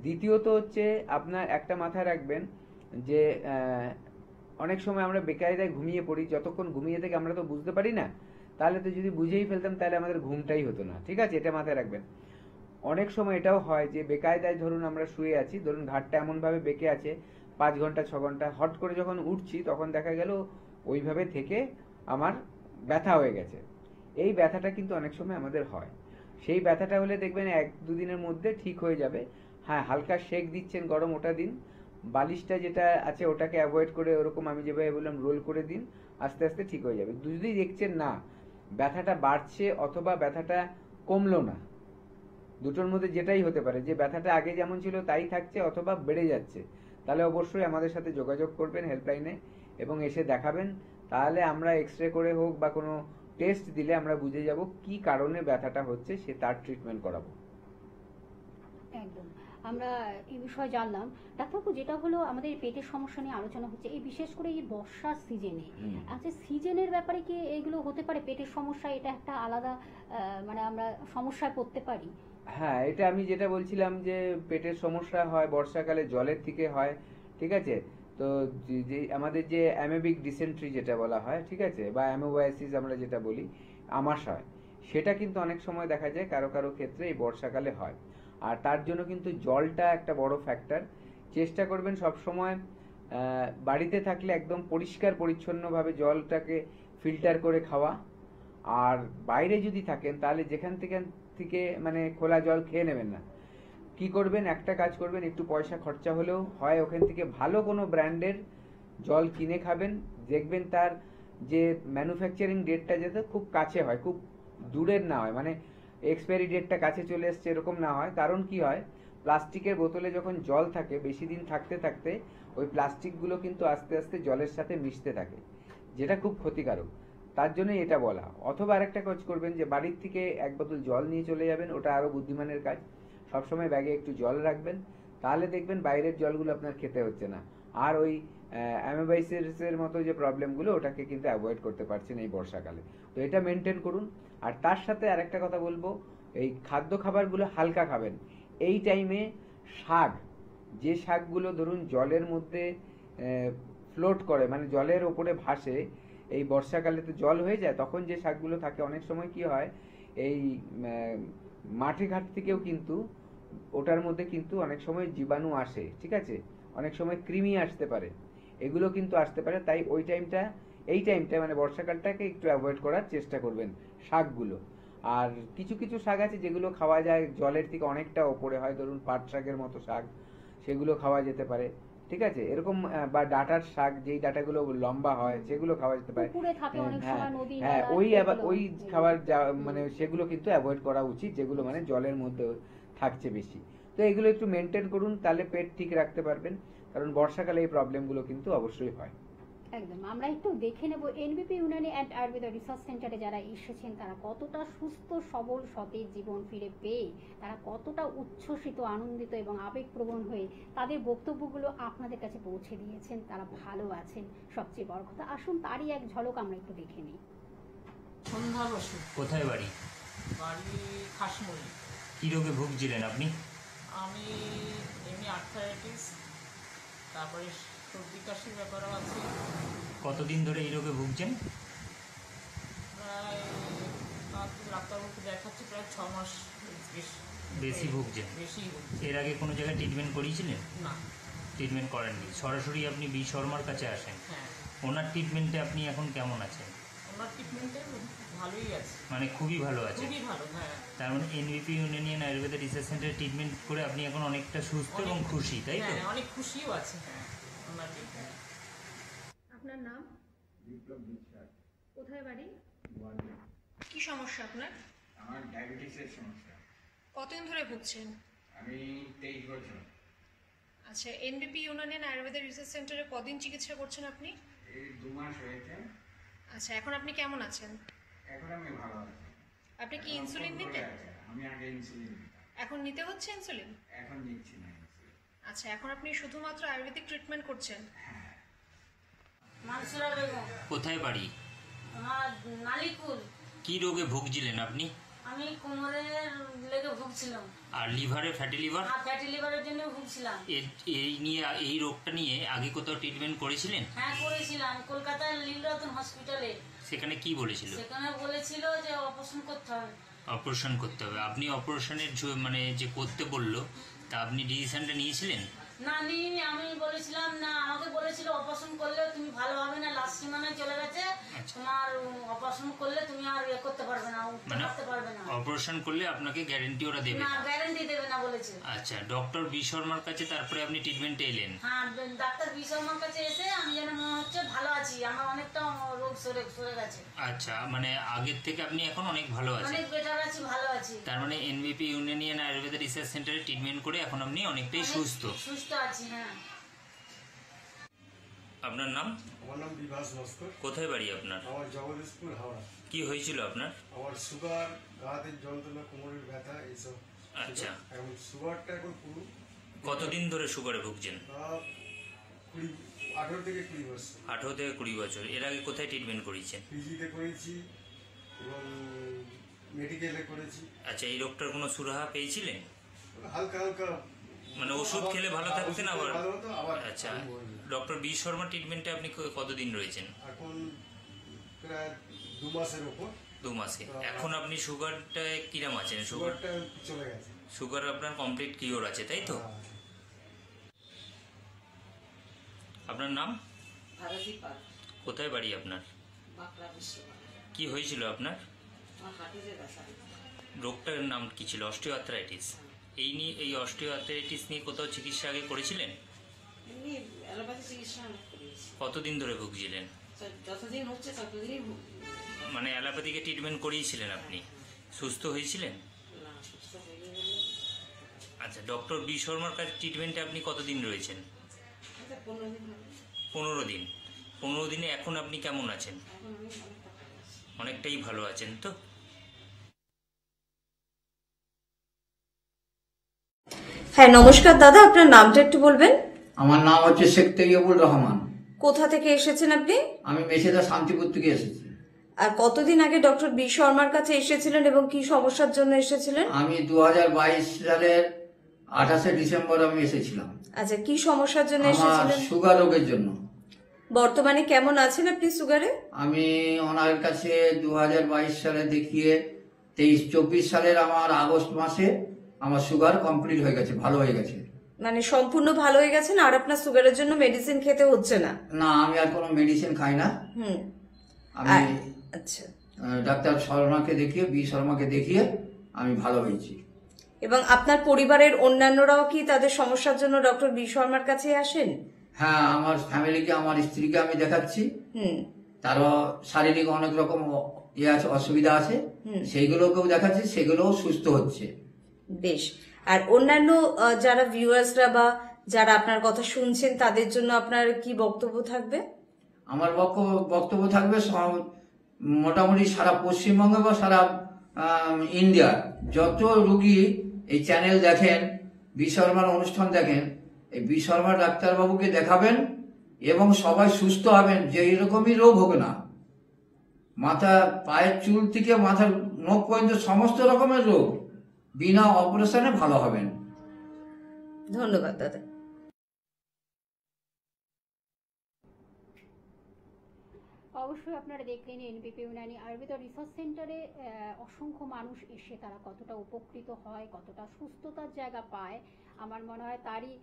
দ্বিতীয়ত হচ্ছে, আপনার একটা মাথায় রাখবেন যে অনেক সময় আমরা বেকায়দায় ঘুমিয়ে পড়ি, যতক্ষণ ঘুমিয়ে থেকে আমরা তো বুঝতে পারি না। তাহলে তো যদি বুঝেই ফেলতাম তাহলে আমাদের ঘুমটাই হতো না। ঠিক আছে, এটা মাথায় রাখবেন। অনেক সময় এটাও হয় যে বেকায়দায় ধরুন আমরা শুয়ে আছি, ধরুন ঘাটটা এমন ভাবে বেঁকে আছে 5 ঘন্টা 6 ঘন্টা, হট করে যখন উঠছি তখন দেখা গেল ওইভাবে থেকে আমার ব্যথা হয়ে গেছে। এই ব্যথাটা কিন্তু অনেক সময় আমাদের হয়। সেই ব্যথাটা হলে দেখবেন 1-2 দিনের মধ্যে ঠিক হয়ে যাবে। হ্যাঁ, হালকা শেক দিচ্ছেন গরম, ওটা দিন। বালিশটা যেটা আছে ওটাকে অ্যাভয়েড করে ওরকম আমি যেভাবে বললাম রোল করে দিন, আস্তে আস্তে ঠিক হয়ে যাবে। যদি দেখছেন না ব্যথাটা বাড়ছে অথবা ব্যথাটা কমলো না, দুটোর মধ্যে যেটাই হতে পারে, যে ব্যথাটা আগে যেমন ছিল তাই থাকছে অথবা বেড়ে যাচ্ছে, তাহলে অবশ্যই আমাদের সাথে যোগাযোগ করবেন হেল্পলাইনে এবং এসে দেখাবেন। তাহলে আমরা এক্সরে করে হোক বা কোনো টেস্ট দিলে আমরা বুঝে যাব কি কারণে ব্যথাটা হচ্ছে, সে তার ট্রিটমেন্ট করাবো। একদম, আমরা এই বিষয়ে জানলাম। ডাক্তারবাবু, যেটা হলো আমাদের পেটের সমস্যা নিয়ে আলোচনা হচ্ছে, এই বিশেষ করে এই বর্ষার সিজনে। আচ্ছা, সিজনের ব্যাপারে কি এগুলো হতে পারে পেটের সমস্যা? এটা একটা আলাদা মানে আমরা সমস্যায় পড়তে পারি? হ্যাঁ, এটা আমি যেটা বলছিলাম যে পেটের সমস্যা হয় বর্ষাকালে, জলের থেকে হয়, ঠিক আছে। তো যে আমাদের যে অ্যামেবিক ডিসেন্ট্রি যেটা বলা হয়, ঠিক আছে, বা অ্যামোবায়াসিস আমরা যেটা বলি, আমাশয়, সেটা কিন্তু অনেক সময় দেখা যায় কারো কারো ক্ষেত্রে এই বর্ষাকালে হয়। আর তার জন্য কিন্তু জলটা একটা বড় ফ্যাক্টর। চেষ্টা করবেন সবসময় বাড়িতে থাকলে একদম পরিষ্কার পরিচ্ছন্নভাবে জলটাকে ফিল্টার করে খাওয়া। আর বাইরে যদি থাকেন তাহলে যেখান থেকে মানে খোলা জল খেয়ে নেবেন না। কি করবেন, একটা কাজ করবেন, একটু পয়সা খরচা হলেও হয় ওখান থেকে ভালো কোনো ব্র্যান্ডের জল কিনে খাবেন। দেখবেন তার যে ম্যানুফ্যাকচারিং ডেটটা যাতে খুব কাছে হয়, খুব দূরের না হয়, মানে এক্সপায়ারি ডেটটা কাছে চলে এসছে এরকম না হয়। কারণ কি হয়, প্লাস্টিকের বোতলে যখন জল থাকে বেশি দিন থাকতে থাকতে ওই প্লাস্টিকগুলো কিন্তু আস্তে আস্তে জলের সাথে মিশতে থাকে, যেটা খুব ক্ষতিকারক। তার জন্যই এটা বলা। অথবা আরেকটা কাজ করবেন যে বাড়ির থেকে এক বোতল জল নিয়ে চলে যাবেন, ওটা আরো বুদ্ধিমানের কাজ। সবসময় ব্যাগে একটু জল রাখবেন, তাহলে দেখবেন বাইরের জলগুলো আপনার খেতে হচ্ছে না। আর ওই অ্যামোবাইসিসের মতো যে প্রবলেমগুলো, ওটাকে কিন্তু অ্যাভয়েড করতে পারছেন এই বর্ষাকালে। তো এটা মেনটেন করুন। আর তার সাথে আরেকটা কথা বলবো, এই খাদ্য খাবারগুলো হালকা খাবেন। এই টাইমে শাক, যে শাকগুলো ধরুন জলের মধ্যে ফ্লোট করে, মানে জলের ওপরে ভাসে, এই বর্ষাকালে তো জল হয়ে যায়, তখন যে শাকগুলো থাকে অনেক সময় কি হয়, এই মাঠে ঘাট থেকেও কিন্তু ওটার মধ্যে কিন্তু অনেক সময় জীবাণু আসে, ঠিক আছে, অনেক সময় কৃমি আসতে পারে, এগুলো কিন্তু আসতে পারে। তাই এই টাইমটা মানে বর্ষাকালটাকে একটু অ্যাভয়েড করার চেষ্টা করবেন শাকগুলো। আর কিছু কিছু শাক আছে যেগুলো খাওয়া যায়, জলের থেকে অনেকটা ওপরে হয়, ধরুন পাট শাকের মতো শাক, সেগুলো খাওয়া যেতে পারে, ঠিক আছে, এরকম। বা ডাঁটার শাক, যেই ডাঁটাগুলো লম্বা হয় সেগুলো খাওয়া যেতে পারে। পুকুরে থাকে অনেক সময়, নদী হ্যাঁ, নালা, ওই এগুলো। ওই খাবার মানে সেগুলো কিন্তু অ্যাভয়েড করা উচিত, যেগুলো মানে জলের মধ্যে থাকছে বেশি। তো এগুলো একটু মেনটেন করুন, তাহলে পেট ঠিক রাখতে পারবেন। কারণ বর্ষাকালে এই প্রবলেমগুলো কিন্তু অবশ্যই হয়। একদম, আমরা একটু দেখে নেব এনবিপি ইউনানি অ্যান্ড আয়ুর্বেদ রিসার্চ সেন্টারে যারা এসেছেন তারা কতটা সুস্থ সবল সতেজ জীবন ফিরে পেয়ে তারা কতটা উচ্ছ্বসিত, আনন্দিত এবং আবেগপ্রবণ হয়ে তাদের বক্তব্যগুলো আপনাদের কাছে পৌঁছে দিয়েছেন। তারা ভালো আছেন, সবচেয়ে বড় কথা। আসুন তারই এক ঝলক আমরা একটু দেখে নিই। সন্ধ্যা বসু। কোথায় বাড়ি? বাড়ি খাসমুড়ি। কি রোগে ভুগছিলেন আপনি? আমি এমনি আর্থারাইটিস, তারপরে সর্দি কাশির ব্যাপারও আছে। কতদিন ধরে এই রোগে ভুগছেন? প্রায় ডাক্তারবাবুকে দেখাচ্ছি প্রায় 6 মাস বেশি ভুগছেন? বেশি। এর আগে কোনো জায়গায় ট্রিটমেন্ট করিয়েছিলেন? না। ট্রিটমেন্ট করেননি, সরাসরি আপনি বি শর্মার কাছে আসেন। হ্যাঁ, ওনার ট্রিটমেন্টে আপনি এখন কেমন আছেন? ওনার ট্রিটমেন্টে ভালোই আছে, মানে খুবই ভালো আছেন? খুবই ভালো। হ্যাঁ, তার মানে এনবিপি ইউনানিয়ান আয়ুর্বেদ রিসার্চ সেন্টারে ট্রিটমেন্ট করে আপনি এখন অনেকটা সুস্থ এবং খুশি, তাই তো? হ্যাঁ, অনেক খুশিও আছে। হ্যাঁ, ওনার ট্রিটমেন্ট। আপনার নাম? বিপ্লব বিশ্বাস। কোথায় বাড়ি? কি সমস্যা আপনার? আমার ডায়াবেটিসের সমস্যা। কতদিন ধরে ভুগছেন? আমি 23 বছর। আচ্ছা, এনবিপি ইউনানিয়ান আয়ুর্বেদ রিসার্চ সেন্টারে কদিন চিকিৎসা করছেন আপনি? এই 2 মাস হয়েছে। আচ্ছা, এখন আপনি কেমন আছেন? এখন আমি ভালো আছি। আপনি কি ইনসুলিন নিতেন? আমি আগে ইনসুলিন নিতাম, এখন নিতে হচ্ছে ইনসুলিন? এখন নিচ্ছি না ইনসুলিন। আচ্ছা, এখন আপনি শুধুমাত্র আয়ুর্বেদিক ট্রিটমেন্ট করছেন? মানসুরা বেগম। কোথায় বাড়ি? আমার নালিকুল। কি রোগে ভুগছিলেন আপনি? আমি কোমরের লেগে ভুগছিলাম। আর লিভারে, ফ্যাটি লিভার? আর ফ্যাটি লিভারের জন্য ভুগছিলাম। এই রোগটা নিয়ে আগে কোথাও ট্রিটমেন্ট করেছিলেন? হ্যাঁ, করেছিলাম কলকাতার লীলরতন হসপিটালে। সেখানে কি বলেছিল? সেখানে বলেছিল যে অপারেশন করতে হবে। অপারেশন করতে হবে। আপনি অপারেশনের মানে যে করতে বললো, তা আপনি ডিসিশনটা নিয়েছিলেন? না, নিইনি। আমি বলেছিলাম না, আমাকে বলেছিল বলেছিল অপারেশন করলেও তুমি ভালো হবে না, লাস্ট সীমানায় চলে গেছে, তোমার অপারেশন করলে তুমি আর ইয়ে করতে পারবে না, উঠতে মানে পারতে পারবে না। অপারেশন করলে আপনাকে গ্যারান্টি ওরা দেবে না, গ্যারান্টি দেবে না বলেছে। আচ্ছা, ডক্টর বি শর্মার কাছে তারপরে আপনি ট্রিটমেন্টে এলেন? হ্যাঁ, ডাক্তার বি শর্মার কাছে এসে আমি যেন মনে হচ্ছে ভালো আছি, আমার অনেকটা রোগ সরে গেছে। আচ্ছা, মানে আগের থেকে আপনি এখন অনেক ভালো আছেন? অনেক বেটার আছি, ভালো আছি। তার মানে এনবিপি ইউনানিয়ান আয়ুর্বেদা রিসার্চ সেন্টারে ট্রিটমেন্ট করে এখন আপনি অনেকটাই সুস্থ? সুস্থ আছি, হ্যাঁ। আপনার নাম? আমার নাম বিভাস নস্কর। কোথায় বাড়ি আপনার? আমার জগদীশপুর, হাওড়া। কি হয়েছিল আপনার? আমার সুগার, গা হাতের যন্ত্রণা, কোমরের ব্যথা এইসব। আচ্ছা, এখন সুগারটা এখন পুরো। কতদিন ধরে সুগারে ভুগছেন? 18 থেকে 20 বছর। 18 থেকে 20 বছর। এর আগে কোথায় ট্রিটমেন্ট করেছেন? পিজিতে করেছি এবং মেডিকেলে করেছি। আচ্ছা, এই রোগটার কোনো সুরাহা পেয়েছিলেন? হালকা হালকা মানে ওষুধ খেলে ভালো থাকতেন আবার? ভালো হতো আবার। আচ্ছা, ডক্টর বি শর্মা ট্রিটমেন্টে আপনি কতদিন রয়েছেন? এখন প্রায় 2 মাসের উপর। 2 মাসে। এখন আপনি সুগারটায় কিরাম আছেন? সুগারটা চলে গেছে। সুগার আপনার কমপ্লিট কিওর আছে, তাই তো? আপনার নাম? ভারতী পাল। কোথায় বাড়ি আপনার? বাঁকড়া বিশ্ববিদ্যালয়। কি হয়েছিল আপনার? আমার হাঁটুতে ব্যথা। রোগটার নাম কি ছিল? অস্টিওআর্থ্রাইটিস। এই অস্টিওআর্থ্রাইটিস নিয়ে কোথাও চিকিৎসা আগে করেছিলেন? এমনি অ্যালোপ্যাথি চিকিৎসা আমি করিয়েছি। কতদিন ধরে ভুগছিলেন? যতদিন হচ্ছে ততদিনই মানে অ্যালোপ্যাথিকে ট্রিটমেন্ট করিয়েছিলেন আপনি? সুস্থ হয়েছিলেন? না, সুস্থ হয়ে গেলে। আচ্ছা, ডক্টর বি শর্মার কাছে ট্রিটমেন্টে আপনি কতদিন রয়েছেন? 15 দিন হবে। 15 দিন। 15 দিনে এখন আপনি কেমন আছেন? এখন আমি অনেকটা ভালো আছি। অনেকটাই ভালো আছেন তো? হ্যাঁ, নমস্কার দাদা, আপনার নামটা একটু বলবেন? আমার নাম হচ্ছে শেখ তৈয়বুর রহমান। কোথা থেকে এসেছেন আপনি? আমি মেছেদা শান্তিপুর থেকে এসেছি। আর কতদিন আগে ডক্টর বি শর্মার কাছে এসেছিলেন এবং কি সমস্যার জন্য এসেছিলেন? আমি 2022 সালের 28শে ডিসেম্বর আমি এসেছিলাম। আচ্ছা, কি সমস্যার জন্য আমার এসেছিলেন? সুগার রোগের জন্য। বর্তমানে কেমন আছেন আপনি সুগারে? আমি ওনার কাছে 2022 সালে দেখিয়ে 23-24 সালের আমার আগস্ট মাসে আমার সুগার কমপ্লিট হয়ে গেছে, ভালো হয়ে গেছে। মানে সম্পূর্ণ ভালো হয়ে গেছেন আর আপনার সুগারের জন্য মেডিসিন খেতে হচ্ছে না? না, আমি আর কোনো মেডিসিন খাই না। আমি আচ্ছা, ডাক্তার শর্মাকে দেখিয়ে, বি শর্মাকে দেখিয়ে আমি ভালো হয়েছি। এবং আপনার পরিবারের অন্যান্যরাও কি তাদের সমস্যার জন্য ডক্টর বি শর্মার কাছে আসেন? হ্যাঁ, আমার ফ্যামিলিকে, আমার স্ত্রীকে আমি দেখাচ্ছি। তারও শারীরিক অনেক রকম ইয়ে আছে, অসুবিধা আছে, সেইগুলোকেও দেখাচ্ছি, সেগুলোও সুস্থ হচ্ছে। বেশ। আর অন্যান্য যারা ভিউয়ার্সরা বা যারা আপনার কথা শুনছেন তাদের জন্য আপনার কি বক্তব্য থাকবে? আমার বক্তব্য থাকবে মোটামুটি সারা পশ্চিমবঙ্গে বা সারা ইন্ডিয়ার যত রুগী এই চ্যানেল দেখেন, বি শর্মার অনুষ্ঠান দেখেন, এই বি শর্মা ডাক্তারবাবুকে দেখাবেন এবং সবাই সুস্থ হবেন। যে এরকমই রোগ হোক না, মাথা পায়ের চুল থেকে মাথার নখ পর্যন্ত সমস্ত রকমের রোগ বিনা অপারেশনে ভালো হবেন। ধন্যবাদ দাদা। অবশ্যই আপনারা দেখলেন এনবিপি ইউনানি আয়ুর্বেদা রিসার্চ সেন্টারে অসংখ্য মানুষ এসে তারা কতটা উপকৃত হয়, কতটা সুস্থতার জায়গা পায়। আমার মনে হয় তারই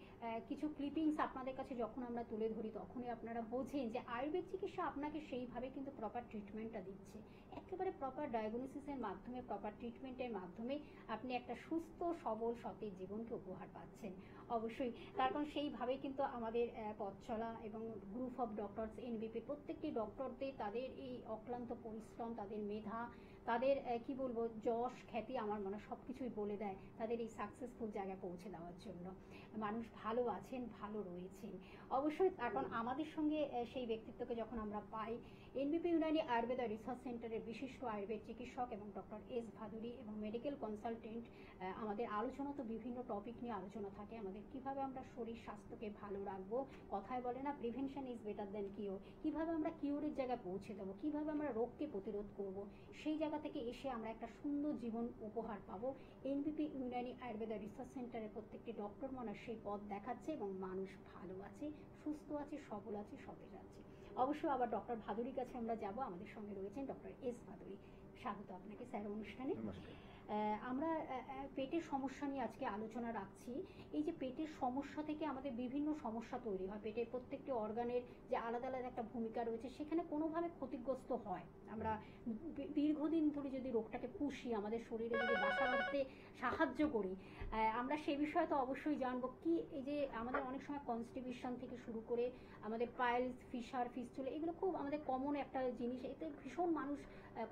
কিছু ক্লিপিংস আপনাদের কাছে যখন আমরা তুলে ধরি তখনই আপনারা বোঝেন যে আয়ুর্বেদ চিকিৎসা আপনাকে সেইভাবে কিন্তু প্রপার ট্রিটমেন্টটা দিচ্ছে। একেবারে প্রপার ডায়াগনোসিসের মাধ্যমে, প্রপার ট্রিটমেন্টের মাধ্যমে আপনি একটা সুস্থ সবল সতেজ জীবনকে উপহার পাচ্ছেন। অবশ্যই তার কারণ সেইভাবেই কিন্তু আমাদের পথ চলা এবং গ্রুপ অফ ডক্টরস এনবিপি প্রত্যেকটি ডক্টরদের তাদের এই অক্লান্ত পরিশ্রম, তাদের মেধা, তাদের কি বলবো যশ খ্যাতি আমার মনে সব কিছুই বলে দেয় তাদের এই সাকসেসফুল জায়গায় পৌঁছে দেওয়ার জন্য। মানুষ ভালো আছেন, ভালো রয়েছেন। অবশ্যই এখন আমাদের সঙ্গে সেই ব্যক্তিত্বকে যখন আমরা পাই, এনবিপি ইউনানি আয়ুর্বেদা রিসার্চ সেন্টারের বিশিষ্ট আয়ুর্বেদ চিকিৎসক এবং ডক্টর এস ভাদুরী এবং মেডিকেল কনসালটেন্ট, আমাদের আলোচনা তো বিভিন্ন টপিক নিয়ে আলোচনা থাকে। আমাদের কিভাবে আমরা শরীর স্বাস্থ্যকে ভালো রাখবো, কথায় বলে না prevention is better then cure, কিভাবে আমরা কিওরের জায়গায় পৌঁছে দেবো, কিভাবে আমরা রোগকে প্রতিরোধ করব, সেই জায়গা থেকে এসে আমরা একটা সুন্দর জীবন উপহার পাবো। এনবিপি ইউনানি আয়ুর্বেদা রিসার্চ সেন্টারের প্রত্যেকটি ডক্টর মনে সেই পথ দেখাচ্ছে এবং মানুষ ভালো আছে, সুস্থ আছে, সবল আছে, সতেজ আছে। অবশ্যই আবার ডক্টর ভাদুরীর কাছে আমরা যাব। আমাদের সঙ্গে রয়েছেন ডক্টর এস ভাদুরী। স্বাগত আপনাকে স্যার অনুষ্ঠানে। আমরা পেটের সমস্যা নিয়ে আজকে আলোচনা রাখছি। এই যে পেটের সমস্যা থেকে আমাদের বিভিন্ন সমস্যা তৈরি হয়, পেটের প্রত্যেকটি অর্গানের যে আলাদা আলাদা একটা ভূমিকা রয়েছে, সেখানে কোনোভাবে ক্ষতিগ্রস্ত হয়। আমরা দীর্ঘদিন ধরে যদি রোগটাকে পুষি, আমাদের শরীরে যদি বাসা বাঁধতে সাহায্য করি, আমরা সে বিষয়ে তো অবশ্যই জানবো। কি এই যে আমাদের অনেক সময় কনস্টিপেশন থেকে শুরু করে আমাদের পাইলস, ফিশার, ফিস্টুলা, এগুলো খুব আমাদের কমন একটা জিনিস। এতে ভীষণ মানুষ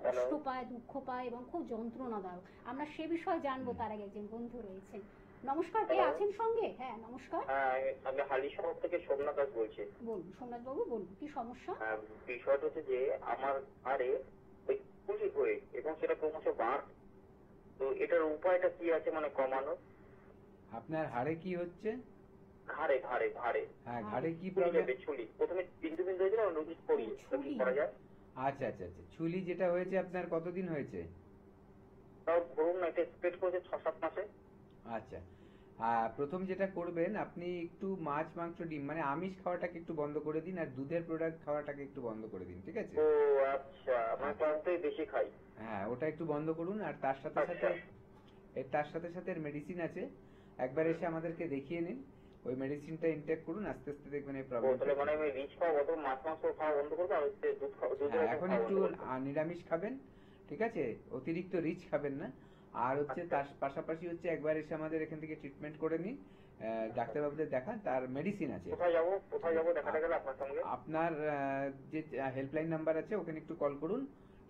কষ্ট পায়, দুঃখ পায় এবং খুব যন্ত্রণাদায়ক। আমরা সে বিষয়ে জানবো। তার আগে একজন বন্ধু রয়েছেন। নমস্কার, কে আছেন সঙ্গে? হ্যাঁ নমস্কার। আমি হালিশহর থেকে সোমনাথ দাস বলছি। বলুন সোমনাথ বাবু, বলুন কি সমস্যা? বিষয়টা হচ্ছে যে আমার ঘাড়ে ওই কুলি হয়ে এবং সেটা ক্রমশ বাড়, তো এটার উপায়টা কি আছে মানে কমানো? আপনার হাড়ে কি হচ্ছে? ঘাড়ে ঘাড়ে ঘাড়ে হ্যাঁ, ঘাড়ে কি প্রবলেম? ছুলি প্রথমে বিন্দু বিন্দু হয়েছিল, নোটিস করি কি করা যায়? আচ্ছা আচ্ছা আচ্ছা, ছুলি যেটা হয়েছে আপনার কতদিন হয়েছে? তাও ধরুন না, এটা এক্সপেক্ট করেছে 6-7 মাসে। আচ্ছা, প্রথম যেটা করবেন, আপনি একটু মাছ, মাংস, ডিম মানে আমিষ খাওয়াটাকে একটু বন্ধ করে দিন, আর দুধের প্রোডাক্ট খাওয়াটাকে একটু বন্ধ করে দিন, ঠিক আছে? ও আচ্ছা, মানে তারটাই বেশি খাই। হ্যাঁ, ওটা একটু বন্ধ করুন। আর তার সাথে সাথে মেডিসিন আছে, একবার এসে আমাদেরকে দেখিয়ে নিন, ওই মেডিসিনটা ইনটেক করুন, আস্তে আস্তে দেখবেন এই প্রবলেম। তাহলে মানে আমি রিচ খাওয়া অত মাছ মাংস খাওয়া বন্ধ করব, আর হচ্ছে দুধ খাওয়া, এখন একটু নিরামিষ খাবেন, ঠিক আছে? অতিরিক্ত রিচ খাবেন না। আর হচ্ছে তার পাশাপাশি হচ্ছে একবার এসে আমাদের এখান থেকে ট্রিটমেন্ট করে নিন, ডাক্তারবাবুদের দেখান, তার মেডিসিন আছে। কোথায় যাব দেখাতে গেলে আপনার সঙ্গে? আপনার যে হেল্পলাইন নাম্বার আছে ওখানে একটু কল করুন,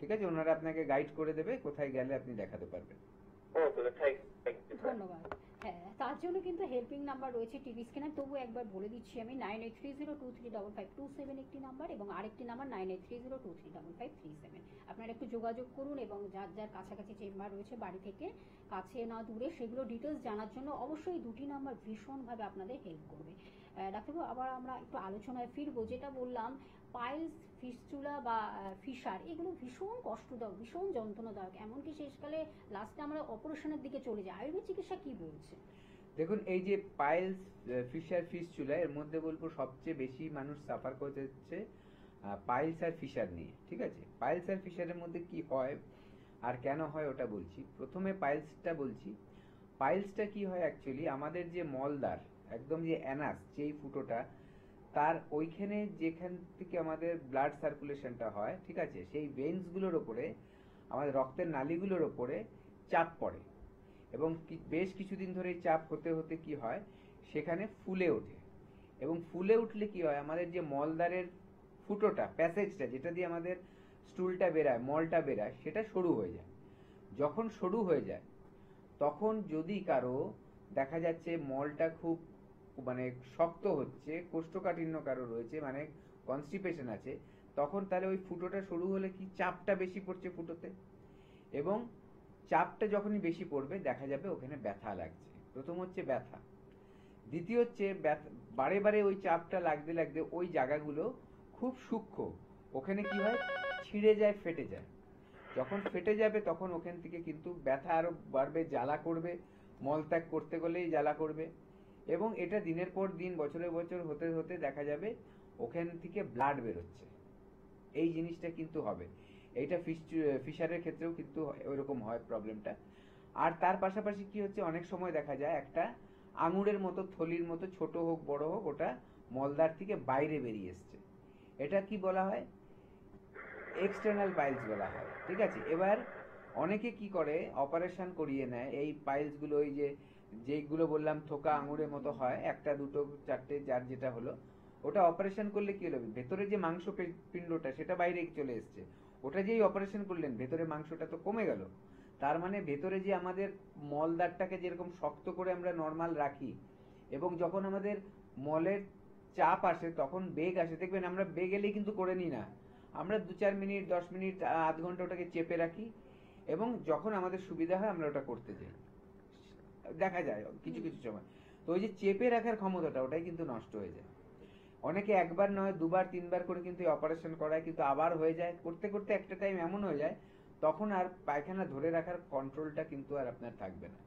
ঠিক আছে? ওনারা আপনাকে গাইড করে দেবে কোথায় গেলে আপনি দেখাতে পারবেন। ও তাহলে ধন্যবাদ। হ্যাঁ, তার জন্য কিন্তু হেল্পিং নাম্বার রয়েছে টিভি স্ক্রিনে। তবু একবার বলে দিচ্ছি আমি, 9830235527 একটি নাম্বার, এবং আরেকটি নাম্বার 9830235537। আপনারা একটু যোগাযোগ করুন, এবং যার যার কাছাকাছি চেম্বার রয়েছে, বাড়ি থেকে কাছে না দূরে, সেগুলো ডিটেলস জানার জন্য অবশ্যই দুটি নাম্বার ভীষণভাবে আপনাদের হেল্প করবে। ডাক্তারবাবু, আবার আমরা একটু আলোচনায় ফিরবো। যেটা বললাম, পাইলস, ফিস্টুলা বা ফিশার, এগুলো ভীষণ কষ্টদায়ক, ভীষণ যন্ত্রণাদায়ক, এমনকি শেষকালে লাস্টে আমরা অপারেশনের দিকে চলে যাই। আয়ুর্বেদ চিকিৎসা কি বলছে? দেখুন, এই যে পাইলস, ফিশার, ফিস্টুলা, এর মধ্যে বলবো সবচেয়ে বেশি মানুষ সাফার করতে হচ্ছে পাইলস আর ফিশার নিয়ে, ঠিক আছে? পাইলস আর ফিশারের মধ্যে কি হয় আর কেন হয় ওটা বলছি। প্রথমে পাইলসটা বলছি। পাইলসটা কি হয় অ্যাকচুয়ালি, আমাদের যে মলদ্বার, একদম যে অ্যানাস, যেই ফুটোটা, তার ওইখানে যেখান থেকে আমাদের ব্লাড সার্কুলেশনটা হয়, ঠিক আছে, সেই ভেইনসগুলোর ওপরে, আমাদের রক্তের নালীগুলোর ওপরে চাপ পড়ে, এবং বেশ কিছুদিন ধরে চাপ হতে হতে কি হয়, সেখানে ফুলে ওঠে। এবং ফুলে উঠলে কি হয়, আমাদের যে মলদ্বারের ফুটোটা, প্যাসেজটা, যেটা দিয়ে আমাদের স্টুলটা বেরায়, মলটা বেরায়, সেটা সরু হয়ে যায়। যখন সরু হয়ে যায়, তখন যদি কারো দেখা যাচ্ছে মলটা খুব মানে শক্ত হচ্ছে, কোষ্ঠকাঠিন্য কারো রয়েছে, মানে কনস্টিপেশন আছে, তখন তাহলে ওই ফুটোটা সরু হলে কি চাপটা বেশি পড়ছে ফুটোতে, এবং চাপটা যখনই বেশি পড়বে দেখা যাবে ওখানে ব্যথা লাগছে। প্রথম হচ্ছে ব্যথা। দ্বিতীয় হচ্ছে বারে বারে ওই চাপটা লাগতে লাগতে ওই জায়গাগুলো খুব সূক্ষ্ম, ওখানে কি হয়, ছিঁড়ে যায়, ফেটে যায়। যখন ফেটে যাবে তখন ওখান থেকে কিন্তু ব্যথা আরো বাড়বে, জ্বালা করবে, মলত্যাগ করতে গেলেই জ্বালা করবে, এবং এটা দিনের পর দিন, বছরের বছর হতে হতে দেখা যাবে ওখান থেকে ব্লাড বেরোচ্ছে। এই জিনিসটা কিন্তু হবে। এইটা ফিশারের ক্ষেত্রেও কিন্তু ওইরকম হয় প্রবলেমটা। আর তার পাশাপাশি কি হচ্ছে, অনেক সময় দেখা যায় একটা আঙুরের মতো, থলির মতো, ছোট হোক বড় হোক, ওটা মলদ্বার থেকে বাইরে বেরিয়ে এসছে। এটা কি বলা হয়, এক্সটার্নাল পাইলস বলা হয়, ঠিক আছে? এবার অনেকে কি করে, অপারেশন করিয়ে নেয় এই পাইলস গুলো। ওই যেগুলো বললাম থোকা আঙুরের মতো হয়, একটা দুটো চারটে, যার যেটা হলো, ওটা অপারেশন করলে কি হলো, ভেতরে যে মাংস পিণ্ডটা সেটা বাইরে চলে এসছে। ওটা যেই অপারেশন করলেন, ভেতরে মাংসটা তো কমে গেল। তার মানে ভেতরে যে আমাদের মলদ্বারটাকে যেরকম শক্ত করে আমরা নর্মাল রাখি, এবং যখন আমাদের মলের চাপ আসে তখন বেগ আসে, দেখবেন আমরা বেগ এলেই কিন্তু করে নিই না, আমরা 2-4 মিনিট, 10 মিনিট, আধ ঘন্টা ওটাকে চেপে রাখি, এবং যখন আমাদের সুবিধা হয় আমরা ওটা করতে যাই, দেখা যায় কিছু কিছু সময়। তো ওই যে চেপে রাখার ক্ষমতাটা, ওটাই কিন্তু নষ্ট হয়ে যায়। অনেকে একবার নয়, 2বার 3বার করে কিন্তু অপারেশন করায়, কিন্তু আবার হয়ে যায়। করতে করতে একটা টাইম এমন হয়ে যায়, তখন আর পায়খানা ধরে রাখার কন্ট্রোলটা কিন্তু আর আপনার থাকবে না।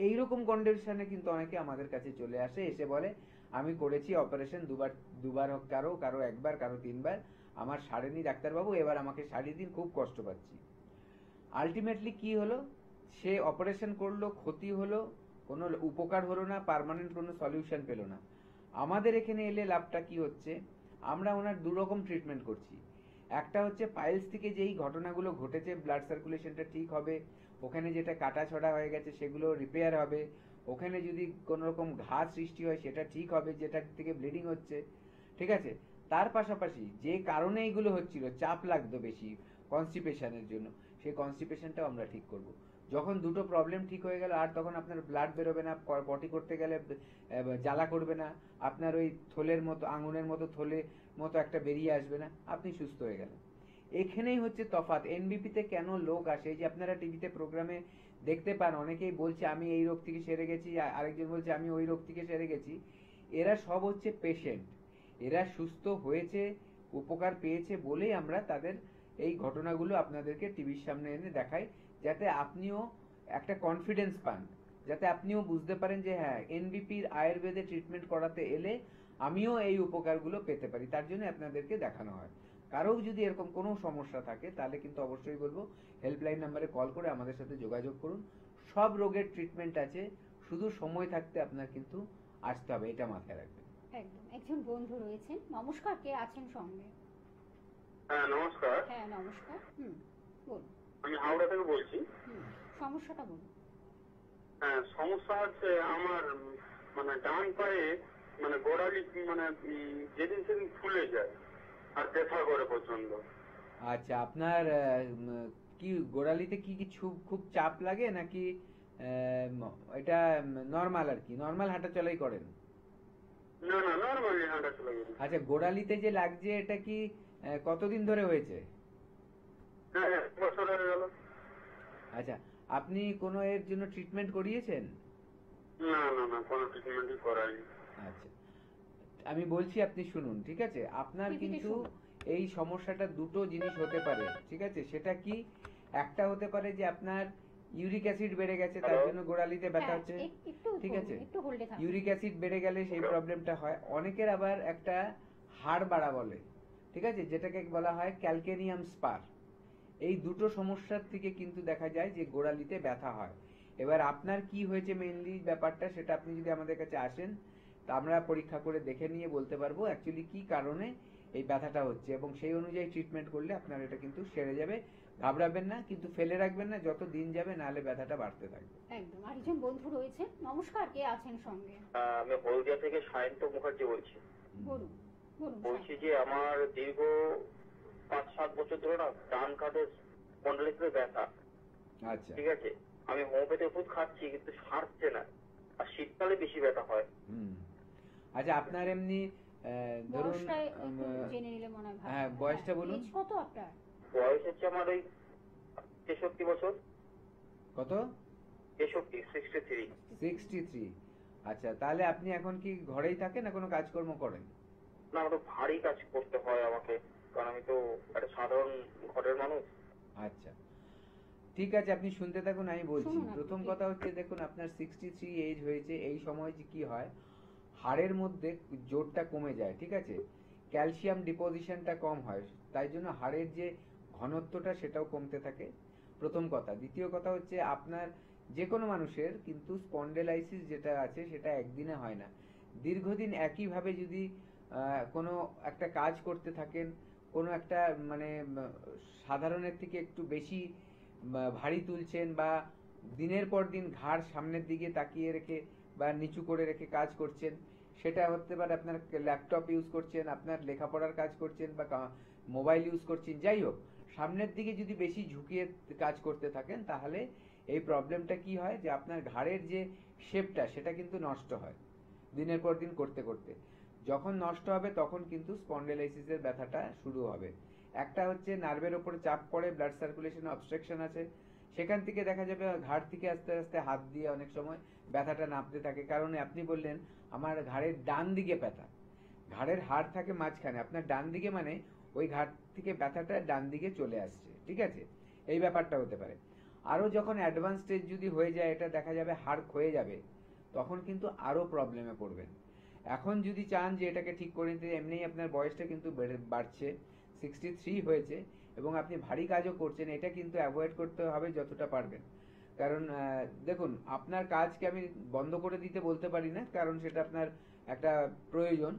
এইরকম কন্ডিশনে কিন্তু অনেকে আমাদের কাছে চলে আসে, এসে বলে আমি করেছি অপারেশন, দুবার হোক, কারো একবার, কারো 3বার, আমার সারেনি ডাক্তারবাবু, এবার আমাকে সারিয়ে দিন, খুব কষ্ট পাচ্ছি। আলটিমেটলি কি হলো, সে অপারেশন করলো, ক্ষতি হলো, কোনো উপকার হলো না, পার্মানেন্ট কোনো সলিউশন পেলো না। আমাদের এখানে এলে লাভটা কি হচ্ছে, আমরা ওনার দুরকম ট্রিটমেন্ট করছি। একটা হচ্ছে পাইলস থেকে যেই ঘটনাগুলো ঘটেছে, ব্লাড সার্কুলেশনটা ঠিক হবে, ওখানে যেটা কাটাছড়া হয়ে গেছে সেগুলো রিপেয়ার হবে, ওখানে যদি কোনো রকম ঘা সৃষ্টি হয় সেটা ঠিক হবে, যেটা থেকে ব্লিডিং হচ্ছে, ঠিক আছে। তার পাশাপাশি যে কারণে এইগুলো হচ্ছিল, চাপ লাগতো বেশি কনস্টিপেশনের জন্য, সেই কনস্টিপেশনটাও আমরা ঠিক করব। যখন দুটো প্রবলেম ঠিক হয়ে গেল, আর তখন আপনার ব্লাড বেরোবে না, পটি করতে গেলে জ্বালা করবে না, আপনার ওই থলের মতো, আঙুনের মতো থলে মতো একটা বেরিয়ে আসবে না, আপনি সুস্থ হয়ে গেলেন। এখানেই হচ্ছে তফাৎ। এনবিপিতে কেন লোক আসে, এই যে আপনারা টিভিতে প্রোগ্রামে দেখতে পান, অনেকেই বলছে আমি এই রোগ থেকে সেরে গেছি, আরেকজন বলছে আমি ওই রোগ থেকে সেরে গেছি। এরা সব হচ্ছে পেশেন্ট, এরা সুস্থ হয়েছে, উপকার পেয়েছে বলেই আমরা তাদের এই ঘটনাগুলো আপনাদেরকে টিভির সামনে এনে দেখাই, যাতে আপনিও একটা কনফিডেন্স পান, যাতে আপনিও বুঝতে পারেন যে হ্যাঁ, এনবিপির আয়ুর্বেদে ট্রিটমেন্ট করাতে এলে আমিও এই উপকারগুলো পেতে পারি, তার জন্য আপনাদেরকে দেখানো হয়। কারো যদি এরকম কোনো সমস্যা থাকে তাহলে কিন্তু অবশ্যই বলবো হেল্পলাইন নাম্বারে কল করে আমাদের সাথে যোগাযোগ করুন। সব রোগের ট্রিটমেন্ট আছে, শুধু সময় থাকতে আপনার কিন্তু আসতে হবে, এটা মাথায় রাখবেন। একদম। একজন বন্ধু রয়েছেন, নমস্কার, কে আছেন সঙ্গে? হ্যাঁ নমস্কার। হ্যাঁ নমস্কার, বলুন। আমি হাওড়া থেকে বলছি। সমস্যাটা বলুন। হ্যাঁ, সমস্যা হচ্ছে আমার মানে ডান পায়ে মানে গোড়ালি মানে যেদিন সেদিন ফুলে যায় আর ব্যথা করে প্রচন্ড। আচ্ছা, আপনার কি গোড়ালিতে কি কিছু খুব চাপ লাগে নাকি এটা নরমাল আর কি, নরমাল হাঁটা চলাই করেন? না না, নরমালি হাঁটা চলা করি। আচ্ছা, গোড়ালিতে যে লাগছে এটা কি কতদিন ধরে হয়েছে? হ্যাঁ, 1 বছর হয়ে গেল। আচ্ছা, আপনি কোনো এর জন্য ট্রিটমেন্ট করিয়েছেন? না না না, কোনো ট্রিটমেন্টই করাইনি। আচ্ছা, আমি বলছি, আপনি শুনুন, ঠিক আছে। আপনার কিন্তু এই সমস্যাটা দুটো জিনিস হতে পারে, ঠিক আছে। সেটা কি, একটা হতে পারে যে আপনার ইউরিক অ্যাসিড বেড়ে গেছে, তার জন্য গোড়ালিতে ব্যথা হচ্ছে, ঠিক আছে। ইউরিক অ্যাসিড বেড়ে গেলে সেই প্রবলেমটা হয়। অনেকের আবার একটা হাড় বাড়া বলে, ঠিক আছে, যেটাকে বলা হয় ক্যালকেনিয়াম স্পার। এই দুটো সমস্যার থেকে কিন্তু দেখা যায় যে গোড়ালিতে ব্যথা হয়। এবার আপনার কি হয়েছে মেইনলি ব্যাপারটা, সেটা আপনি যদি আমাদের কাছে আসেন তা আমরা পরীক্ষা করে দেখে নিয়ে বলতে পারবো অ্যাকচুয়ালি কি কারণে এই ব্যথাটা হচ্ছে, এবং সেই অনুযায়ী ট্রিটমেন্ট করলে আপনার এটা কিন্তু সেরে যাবে। ঘাবড়াবেন না, কিন্তু ফেলে রাখবেন না, যত দিন যাবে নাহলে ব্যথাটা বাড়তে থাকবে। একদম। আরেকজন বন্ধু রয়েছে, নমস্কার, কে আছেন সঙ্গে? আমি হলদিয়া থেকে সায়ন্ত মুখার্জি বলছি। বলুন। বলছি যে আমার দীর্ঘ 5-7 বছর ধরে না ডান কাঁধে স্পন্ডাইলিটিসে ব্যথা। আচ্ছা, ঠিক আছে, আমি হোমিওপ্যাথি ওষুধ খাচ্ছি কিন্তু সারছে না, আর শীতকালে বেশি ব্যথা হয়। আচ্ছা, আপনার এমনি ধরুন, জেনে নিলে মনে হয় ভালো। হ্যাঁ, বয়সটা বলুন। কত আপনার? বয়স হচ্ছে আমার ওই 63 বছর। কত? 63। আচ্ছা, তাহলে আপনি এখন কি ঘরেই থাকেন না কোনো কাজকর্ম করেন? না, আমার তো ভারী কাজ করতে হয় আমাকে, কারণ আমি তো একটা সাধারণ ঘরের মানুষ। আচ্ছা, ঠিক আছে, আপনি শুনতে থাকুন, আমি বলছি। প্রথম কথা হচ্ছে, দেখুন আপনার 63 এজ হয়েছে, এই সময় যে কি হয়, হাড়ের মধ্যে জোরটা কমে যায়, ঠিক আছে, ক্যালসিয়াম ডিপোজিশনটা কম হয়, তাই জন্য হাড়ের যে ঘনত্বটা সেটাও কমতে থাকে, প্রথম কথা। দ্বিতীয় কথা হচ্ছে, আপনার যে কোনো মানুষের কিন্তু স্পন্ডেলাইসিস যেটা আছে সেটা একদিনে হয় না। দীর্ঘদিন একইভাবে যদি কোনো একটা কাজ করতে থাকেন, কোনো একটা মানে সাধারণের থেকে একটু বেশি ভারী তুলছেন, বা দিনের পর দিন ঘাড় সামনের দিকে তাকিয়ে রেখে বা নিচু করে রেখে কাজ করছেন, সেটা হতে পারে আপনার ল্যাপটপ ইউজ করছেন, আপনার লেখাপড়ার কাজ করছেন, বা মোবাইল ইউজ করছেন, যাই হোক, সামনের দিকে যদি বেশি ঝুঁকিয়ে কাজ করতে থাকেন, তাহলে এই প্রবলেমটা কি হয় যে আপনার ঘাড়ের যে শেপটা সেটা কিন্তু নষ্ট হয় দিনের পর দিন করতে করতে। যখন নষ্ট হবে তখন কিন্তু স্পন্ডেলাইসিসের ব্যথাটা শুরু হবে। একটা হচ্ছে নার্ভের ওপরে চাপ পড়ে, ব্লাড সার্কুলেশন অবস্ট্রাকশন আছে, সেখান থেকে দেখা যাবে ঘাড় থেকে আস্তে আস্তে হাত দিয়ে অনেক সময় ব্যথাটা নামতে থাকে। কারণ আপনি বললেন আমার ঘাড়ের ডান দিকে ব্যথা, ঘাড়ের হাড় থাকে মাঝখানে, আপনার ডান দিকে মানে ওই ঘাড় থেকে ব্যথাটা ডান দিকে চলে আসছে, ঠিক আছে, এই ব্যাপারটা হতে পারে। আরো যখন অ্যাডভান্স স্টেজ যদি হয়ে যায়, এটা দেখা যাবে হাড় ক্ষয়ে যাবে, তখন কিন্তু আরো প্রবলেমে পড়বেন। এখন যদি চান যে এটাকে ঠিক করে নিতে, এমনিই আপনার বয়সটা কিন্তু বাড়ছে, 63 হয়েছে, এবং আপনি ভারী কাজও করছেন, এটা কিন্তু অ্যাভয়েড করতে হবে যতটা পারবেন। কারণ দেখুন, আপনার কাজকে আমি বন্ধ করে দিতে বলতে পারি না, কারণ সেটা আপনার একটা প্রয়োজন,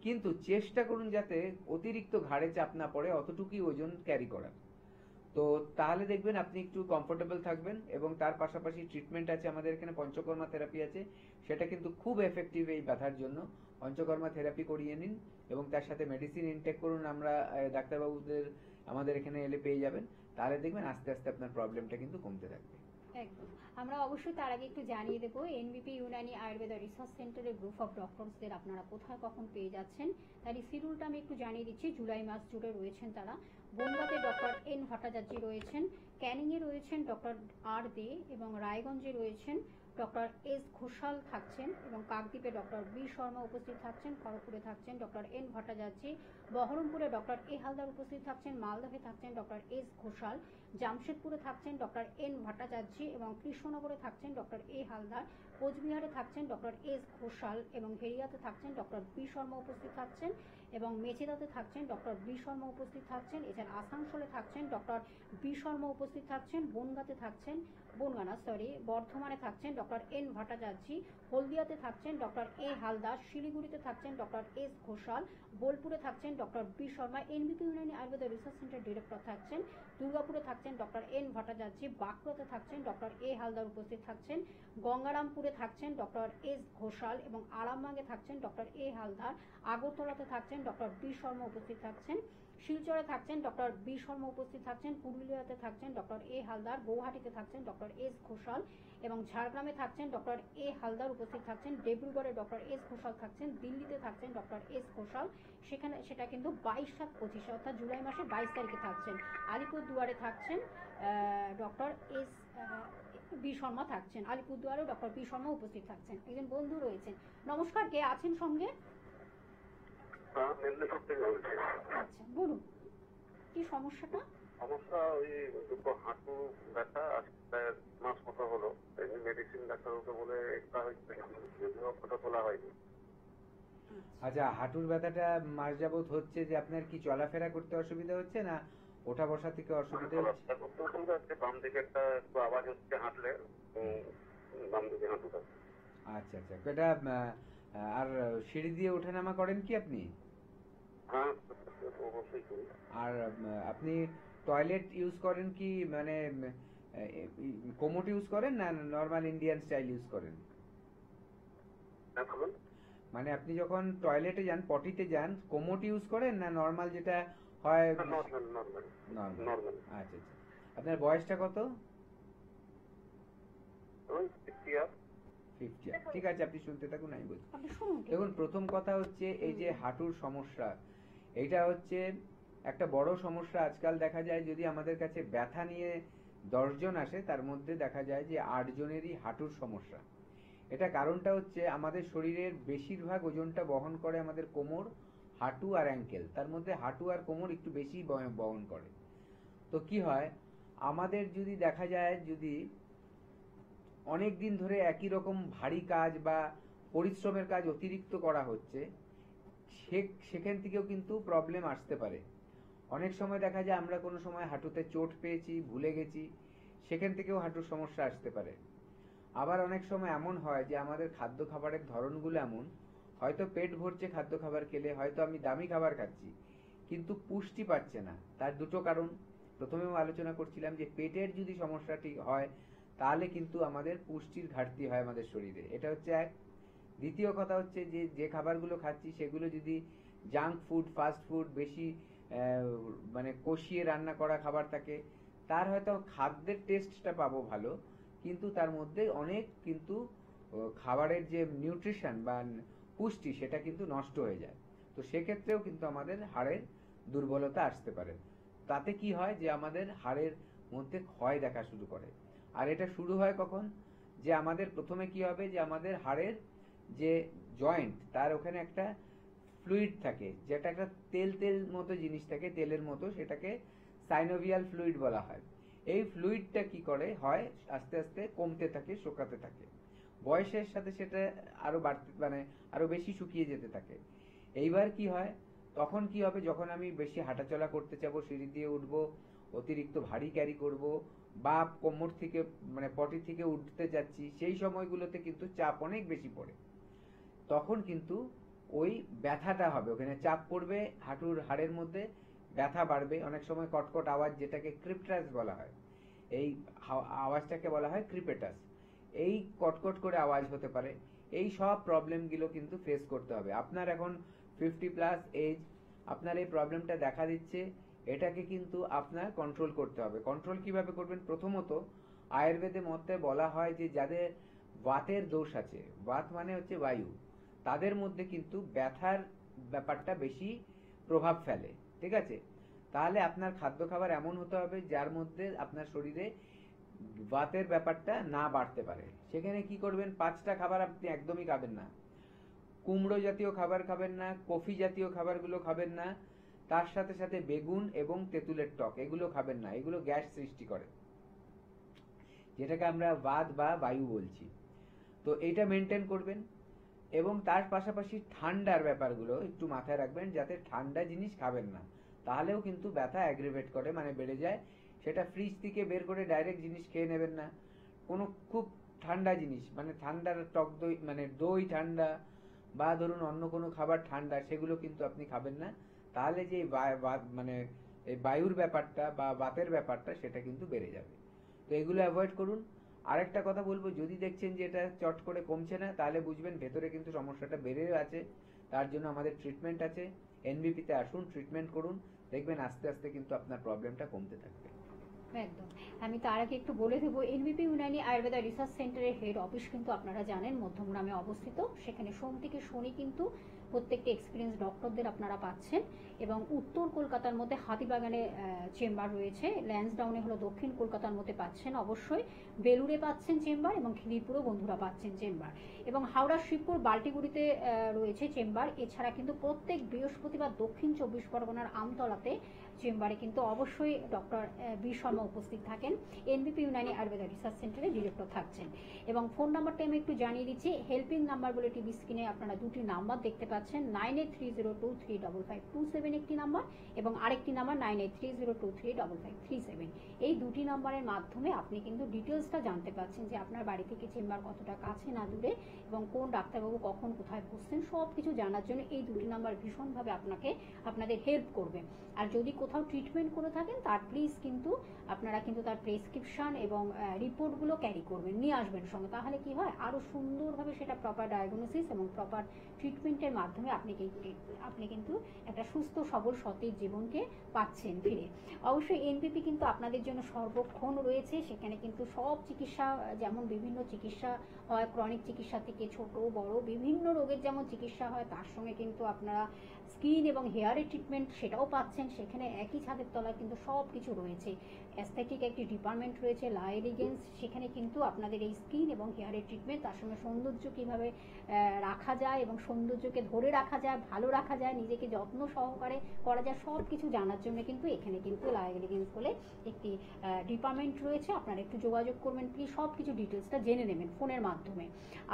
কিন্তু চেষ্টা করুন যাতে অতিরিক্ত ঘাড়ে চাপ না পড়ে, অতটুকুই ওজন ক্যারি করার। তো তাহলে দেখবেন আপনি একটু কমফোর্টেবল থাকবেন। এবং তার পাশাপাশি ট্রিটমেন্ট আছে আমাদের এখানে, পঞ্চকর্মা থেরাপি আছে, সেটা কিন্তু খুব এফেক্টিভ এই ব্যথার জন্য। পঞ্চকর্মা থেরাপি করিয়ে নিন এবং তার সাথে মেডিসিন ইনটেক করুন, আমরা ডাক্তারবাবুদের আমাদের এখানে এলে পেয়ে যাবেন। তাহলে দেখবেন আস্তে আস্তে আপনার প্রবলেমটা কিন্তু কমতে থাকবে। একদম। আমরা অবশ্যই তার আগে একটু জানিয়ে দেবো, এনবিপি ইউনানি আয়ুর্বেদা রিসার্চ সেন্টারের গ্রুপ অফ ডক্টরসদের আপনারা কোথায় কখন পেয়ে যাচ্ছেন তার এই শিডিউলটা আমি একটু জানিয়ে দিচ্ছি। জুলাই মাস জুড়ে রয়েছেন তারা। বনগাঁতে ডক্টর এন ভট্টাচার্য রয়েছেন, ক্যানিংয়ে রয়েছেন ডক্টর আর দে, এবং রায়গঞ্জে রয়েছেন ডক্টর এস ঘোষাল থাকছেন, এবং কাকদ্বীপে ডক্টর বি শর্মা উপস্থিত থাকছেন, খড়গপুরে থাকছেন ডক্টর এন ভট্টাচার্য, বহরমপুরে ডক্টর এ হালদার উপস্থিত থাকছেন, মালদহে থাকছেন ডক্টর এস ঘোষাল, জামশেদপুরে থাকছেন ডক্টর এন ভট্টাচার্য এবং কৃষ্ণনগরে থাকছেন ডক্টর এ হালদার, কোচবিহারে থাকছেন ডক্টর এস ঘোষাল এবং হেরিয়াতে থাকছেন ডক্টর বি শর্মা উপস্থিত থাকছেন, এবং মেচেদাতে থাকছেন ডক্টর বি শর্মা উপস্থিত থাকছেন। এছাড়া আসানসোলে থাকছেন ডক্টর বি শর্মা উপস্থিত থাকছেন, বনগাঁতে থাকছেন বর্ধমানে থাকছেন ডক্টর এন ভট্টাচার্য, হলদিয়াতে থাকছেন ডক্টর এ হালদার, শিলিগুড়িতে থাকছেন ডক্টর এস ঘোষাল, বোলপুরে থাকছেন doctor B Sharma, NBP Unani Ayurveda research centre director থাকছেন, দুর্গাপুরে থাকছেন ডক্টর এন ভট্টাচার্য, বাঁকুড়াতে থাকছেন ডক্টর এ হালদার উপস্থিত থাকছেন, গঙ্গারামপুরে থাকছেন ডক্টর এস ঘোষাল এবং আরামবাগে থাকছেন ডক্টর এ হালদার, আগরতলাতে থাকছেন ডক্টর বি শর্মা উপস্থিত থাকছেন, শিলচরে থাকছেন ডক্টর বি শর্মা উপস্থিত থাকছেন, পুরুলিয়াতে থাকছেন ডক্টর এ হালদার, গৌহাটিতে থাকছেন ডক্টর এস ঘোষাল এবং ঝাড়গ্রামে থাকছেন ডক্টর এ হালদার উপস্থিত থাকছেন, ডিব্রুগড়ে ডক্টর এস ঘোষাল থাকছেন, দিল্লিতে থাকছেন ডক্টর এস ঘোষাল, সেটা কিন্তু 22/7/25 অর্থাৎ জুলাই মাসে 22 তারিখে থাকছেন। আলিপুরদুয়ারে থাকছেন ডক্টর এস বি শর্মা থাকছেন, আলিপুরদুয়ারে ডক্টর বি শর্মা উপস্থিত থাকছেন। একজন বন্ধু রয়েছেন, নমস্কার, কে আছেন সঙ্গে? আচ্ছা, বলুন কি সমস্যাটা? সমস্যা ওই দুটো হাঁটু ব্যথা, আজকে মাস মতো হলো। মেডিসিন ডাক্তারবাবুকে বলে একটা হয়েছে, যদিও ফটো তোলা হয়নি। আচ্ছা, হাঁটুর ব্যথাটা মাস যাবত হচ্ছে, যে আপনার কি চলাফেরা করতে অসুবিধা হচ্ছে না ওঠা বসা থেকে অসুবিধা হচ্ছে? বাম দিকে একটু আওয়াজ হচ্ছে হাঁটলে, বাম দিকে হাঁটুটা। আচ্ছা আচ্ছা, এটা আর সিঁড়ি দিয়ে ওঠানামা করেন কি আপনি? হ্যাঁ, অবশ্যই করি। আর আপনি টয়লেট ইউজ করেন কি, মানে কোমোট ইউজ করেন না নর্মাল ইন্ডিয়ান স্টাইল ইউজ করেন? মানে আপনি যখন টয়লেটে যান, পটিতে যান, কোমোট ইউজ করেন না নর্মাল যেটা হয়? নর্মাল। আচ্ছা আচ্ছা, আপনার বয়সটা কত? 50। ঠিক আছে, আপনি শুনতে থাকুন, আমি বলছি। দেখুন, প্রথম কথা হচ্ছে এই যে হাঁটুর সমস্যা, এইটা হচ্ছে একটা বড় সমস্যা। আজকাল দেখা যায় যদি আমাদের কাছে ব্যথা নিয়ে 10 জন আসে, তার মধ্যে দেখা যায় যে 8 জনেরই হাঁটুর সমস্যা। এটা কারণটা হচ্ছে আমাদের শরীরের বেশিরভাগ ওজনটা বহন করে আমাদের কোমর, হাঁটু আর অ্যাঙ্কেল। তার মধ্যে হাঁটু আর কোমর একটু বেশি বহন করে। তো কি হয়, আমাদের যদি দেখা যায় যদি অনেক দিন ধরে একই রকম ভারী কাজ বা পরিশ্রমের কাজ অতিরিক্ত করা হচ্ছে, সেখান থেকেও কিন্তু প্রবলেম আসতে পারে। অনেক সময় দেখা যায় আমরা কোনো সময় হাঁটুতে চোট পেয়েছি, ভুলে গেছি, সেখান থেকেও হাঁটুর সমস্যা আসতে পারে। আবার অনেক সময় এমন হয় যে আমাদের খাদ্য খাবারের ধরনগুলো এমন, হয়তো পেট ভরছে খাদ্য খাবার খেলে, হয়তো আমি দামি খাবার খাচ্ছি কিন্তু পুষ্টি পাচ্ছে না। তার দুটো কারণ। প্রথমেও আলোচনা করছিলাম যে পেটের যদি সমস্যাটি হয় তাহলে কিন্তু আমাদের পুষ্টির ঘাটতি হয় আমাদের শরীরে, এটা হচ্ছে এক। দ্বিতীয় কথা হচ্ছে যে খাবারগুলো খাচ্ছি সেগুলো যদি জাঙ্ক ফুড, ফাস্ট ফুড, বেশি মানে কষিয়ে রান্না করা খাবার থাকে, তার হয়তো খাদ্যের টেস্টটা পাবো ভালো, কিন্তু তার মধ্যে অনেক কিন্তু খাবারের যে নিউট্রিশন বা পুষ্টি সেটা কিন্তু নষ্ট হয়ে যায়। তো সেক্ষেত্রেও কিন্তু আমাদের হাড়ের দুর্বলতা আসতে পারে। তাতে কি হয় যে আমাদের হাড়ের মধ্যে ক্ষয় দেখা শুরু করে। আর এটা শুরু হয় কখন, যে আমাদের প্রথমে কি হবে, যে আমাদের হাড়ের যে জয়েন্ট, তার ওখানে একটা ফ্লুইড থাকে, যেটা একটা তেল মতো জিনিস থাকে, তেলের মতো, সেটাকে সাইনোভিয়াল ফ্লুইড বলা হয়। এই ফ্লুইডটা কি করে হয়, আস্তে আস্তে কমতে থাকে, শুকাতে থাকে। বয়সের সাথে সেটা আরো বাড়তে, মানে আরো বেশি শুকিয়ে যেতে থাকে। এইবার কি হয়, তখন কি হবে, যখন আমি বেশি হাঁটাচলা করতে চাবো, সিঁড়ি দিয়ে উঠবো, অতিরিক্ত ভারী ক্যারি করব, বা কোমর থেকে মানে পটি থেকে উঠতে যাচ্ছি, সেই সময়গুলোতে কিন্তু চাপ অনেক বেশি পড়ে। তখন কিন্তু ওই ব্যথাটা হবে, ওখানে চাপ পড়বে, হাঁটুর হাড়ের মধ্যে ব্যথা বাড়বে, অনেক সময় কটকট আওয়াজ যেটাকে ক্রিপটাস বলা হয়, এই আওয়াজটাকে বলা হয় ক্রিপেটাস। এই কটকট করে আওয়াজ হতে পারে। এই সব প্রবলেমগুলো কিন্তু ফেস করতে হবে। আপনার এখন 50+ এজ, আপনার এই প্রবলেমটা দেখা দিচ্ছে, এটাকে কিন্তু আপনার কন্ট্রোল করতে হবে। কন্ট্রোল কিভাবে করবেন? প্রথমত আয়ুর্বেদে মতে বলা হয় যে যাদের বাতের দোষ আছে, বাত মানে হচ্ছে বায়ু, তাদের মধ্যে কিন্তু ব্যথার ব্যাপারটা বেশি প্রভাব ফেলে, ঠিক আছে? তাহলে আপনার খাদ্য খাবার এমন হতে হবে যার মধ্যে আপনার শরীরে বাতের ব্যাপারটা না বাড়তে পারে। সেখানে কি করবেন? 5টা খাবার আপনি একদমই খাবেন না। কুমড়ো জাতীয় খাবার খাবেন না, কফি জাতীয় খাবারগুলো খাবেন না, তার সাথে সাথে বেগুন এবং তেঁতুলের টক এগুলো খাবেন না, এগুলো গ্যাস সৃষ্টি করে, যেটাকে আমরা বাত বা বায়ু বলছি। তো এইটা মেনটেন করবেন। এবং তার পাশাপাশি ঠান্ডার ব্যাপারগুলো একটু মাথায় রাখবেন, যাতে ঠান্ডা জিনিস খাবেন না, তাহলেও কিন্তু ব্যথা অ্যাগ্রিভেট করে, মানে বেড়ে যায়। সেটা ফ্রিজ থেকে বের করে ডাইরেক্ট জিনিস খেয়ে নেবেন না। কোনো খুব ঠান্ডা জিনিস, মানে ঠান্ডার টক দই, মানে দই ঠান্ডা বা ধরুন অন্য কোনো খাবার ঠান্ডা, সেগুলো কিন্তু আপনি খাবেন না। তাহলে যে মানে এই বায়ুর ব্যাপারটা বা বাতের ব্যাপারটা সেটা কিন্তু বেড়ে যাবে। তো এগুলো অ্যাভয়েড করুন। আরেকটা কথা বলবো, যদি দেখছেন যে এটা চট করে কমছে না, তাহলে বুঝবেন ভেতরে কিন্তু সমস্যাটা বেড়ে আছে। তার জন্য আমাদের ট্রিটমেন্ট আছে। এনবিপিতে আসুন, ট্রিটমেন্ট করুন, দেখবেন আস্তে আস্তে কিন্তু আপনার প্রবলেমটা কমতে থাকবে। একদম। আমি তার আগে একটু বলে দেবো, এনবিপি ইউনানি আয়ুর্বেদা রিসার্চ সেন্টারের হেড অফিস কিন্তু আপনারা জানেন মধ্যমগ্রামে অবস্থিত। সেখানে সোম থেকে শনি কিন্তু প্রত্যেকটা এক্সপিরিয়েন্স ডক্টরদের আপনারা পাচ্ছেন। এবং উত্তর কলকাতার মধ্যে হাতিবাগানে চেম্বার রয়েছে, ল্যান্সডাউনে হলো দক্ষিণ কলকাতার মধ্যে পাচ্ছেন অবশ্যই, বেলুড়ে পাচ্ছেন চেম্বার, এবং খিদিরপুরও বন্ধুরা পাচ্ছেন চেম্বার, এবং হাওড়া শিবপুর বাল্টিগুড়িতে রয়েছে চেম্বার। এছাড়া কিন্তু প্রত্যেক বৃহস্পতিবার দক্ষিণ 24 পরগনার আমতলাতে চেম্বারে কিন্তু অবশ্যই ডক্টর বি শর্মা উপস্থিত থাকেন। এনবিপি ইউনানি আয়ুর্বেদা রিসার্চ সেন্টারে ডিরেক্টর থাকছেন। এবং ফোন নাম্বারটা আমি একটু জানিয়ে দিচ্ছি, হেল্পিং নাম্বার বলে টিভি স্ক্রিনে আপনারা দুটি নাম্বার দেখতে পাচ্ছেন, 9830235527 একটি নাম্বার, এবং আরেকটি নাম্বার 9830235537। এই দুটি নাম্বারের মাধ্যমে আপনি কিন্তু ডিটেলসটা জানতে পাচ্ছেন যে আপনার বাড়ি থেকে চেম্বার কতটা কাছে না দূরে, এবং কোন ডাক্তারবাবু কখন কোথায় বসছেন, সব কিছু জানার জন্য এই দুটি নাম্বার ভীষণভাবে আপনাদের হেল্প করবে। আর যদি কোথাও ট্রিটমেন্ট করে থাকেন, তার প্লিজ কিন্তু আপনারা কিন্তু তার প্রেসক্রিপশন এবং রিপোর্টগুলো ক্যারি করবেন, নিয়ে আসবেন সঙ্গে। তাহলে কি হয়, আরও সুন্দরভাবে সেটা প্রপার ডায়াগনোসিস এবং প্রপার ট্রিটমেন্টের মাধ্যমে আপনি কিন্তু একটা সুস্থ সবল সতেজ জীবনকে পাচ্ছেন ফিরে। অবশ্যই এনবিপি কিন্তু আপনাদের জন্য সর্বক্ষণ রয়েছে। সেখানে কিন্তু সব চিকিৎসা, যেমন বিভিন্ন চিকিৎসা হয়, ক্রনিক চিকিৎসা থেকে ছোট বড় বিভিন্ন রোগের যেমন চিকিৎসা হয়, তার সঙ্গে কিন্তু আপনারা স্কিন এবং হেয়ারের ট্রিটমেন্ট সেটাও পাচ্ছেন। সেখানে একই ছাদের তলায় কিন্তু সব কিছু রয়েছে। অ্যাস্থেটিক একটি ডিপার্টমেন্ট রয়েছে, লা এলিগেন্স, সেখানে কিন্তু আপনাদের এই স্কিন এবং হেয়ারের ট্রিটমেন্ট, তার সঙ্গে সৌন্দর্য কীভাবে রাখা যায় এবং সৌন্দর্যকে ধরে রাখা যায়, ভালো রাখা যায়, নিজেকে যত্ন সহকারে করা যায়, সব কিছু জানার জন্য কিন্তু এখানে কিন্তু লা এলিগেন্স বলে একটি ডিপার্টমেন্ট রয়েছে। আপনারা একটু যোগাযোগ করবেন প্লিজ, সব কিছু ডিটেলসটা জেনে নেবেন ফোনের মাধ্যমে।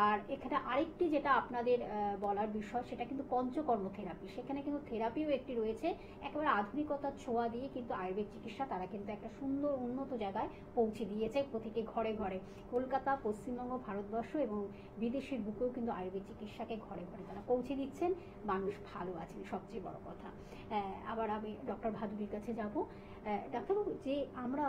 আর এখানে আরেকটি যেটা আপনাদের বলার বিষয়, সেটা কিন্তু পঞ্চকর্ম থেরাপি। সেখানে কিন্তু থেরাপিও একটি রয়েছে, একেবারে আধুনিকতার ছোঁয়া দিয়ে কিন্তু আয়ুর্বেদ চিকিৎসা তারা কিন্তু একটা সুন্দর উন্নত জায়গায় পৌঁছে দিয়েছে প্রতিটি ঘরে ঘরে। কলকাতা, পশ্চিমবঙ্গ, ভারতবর্ষ এবং বিদেশের বুকেও কিন্তু আয়ুর্বেদ চিকিৎসাকে ঘরে ঘরে তারা পৌঁছে দিচ্ছেন। মানুষ ভালো আছেন, সবচেয়ে বড় কথা। আবার আমি ডক্টর ভাদুরীর কাছে যাব। ডাক্তারবাবু, যে আমরা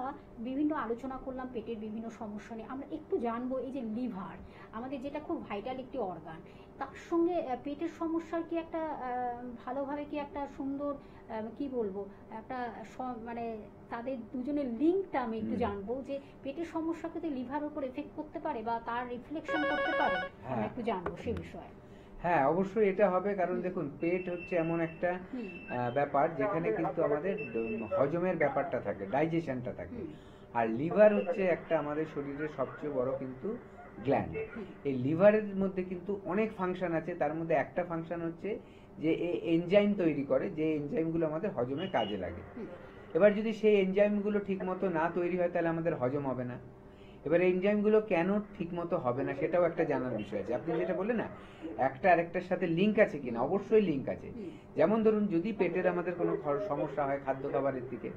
বিভিন্ন আলোচনা করলাম পেটের বিভিন্ন সমস্যা নিয়ে, আমরা একটু জানবো এই যে লিভার আমাদের যেটা খুব ভাইটাল একটি অর্গান, তার সঙ্গে পেটের সমস্যার কি একটা ভালোভাবে কি একটা সুন্দর কি বলবো একটা মানে তাদের দুজনের লিঙ্কটা আমি একটু জানবো, যে পেটের সমস্যা কিন্তু লিভারের উপর এফেক্ট করতে পারে বা তার রিফ্লেকশন করতে পারে, আমরা একটু জানবো সে বিষয়ে। হ্যাঁ, অবশ্যই এটা হবে, কারণ দেখুন পেট হচ্ছে এমন একটা ব্যাপার যেখানে কিন্তু আমাদের হজমের ব্যাপারটা থাকে, ডাইজেশনটা থাকে। আর লিভার হচ্ছে একটা আমাদের শরীরের সবচেয়ে বড় কিন্তু গ্ল্যান্ড। এই লিভারের মধ্যে কিন্তু অনেক ফাংশন আছে, তার মধ্যে একটা ফাংশন হচ্ছে যে এনজাইম তৈরি করে, যে এনজাইমগুলো আমাদের হজমে কাজে লাগে। এবার যদি সেই এনজাইমগুলো ঠিক মতো না তৈরি হয়, তাহলে আমাদের হজম হবে না। এবার এনজাইমগুলো কেন ঠিক মতো হবে না সেটাও একটা জানার বিষয় আছে। আপনি যেটা বললেন না, একটা আরেকটার সাথে লিঙ্ক আছে কিনা, অবশ্যই লিঙ্ক আছে। যেমন ধরুন যদি পেটের আমাদের কোনো সমস্যা হয় খাদ্য খাবারের দিকে,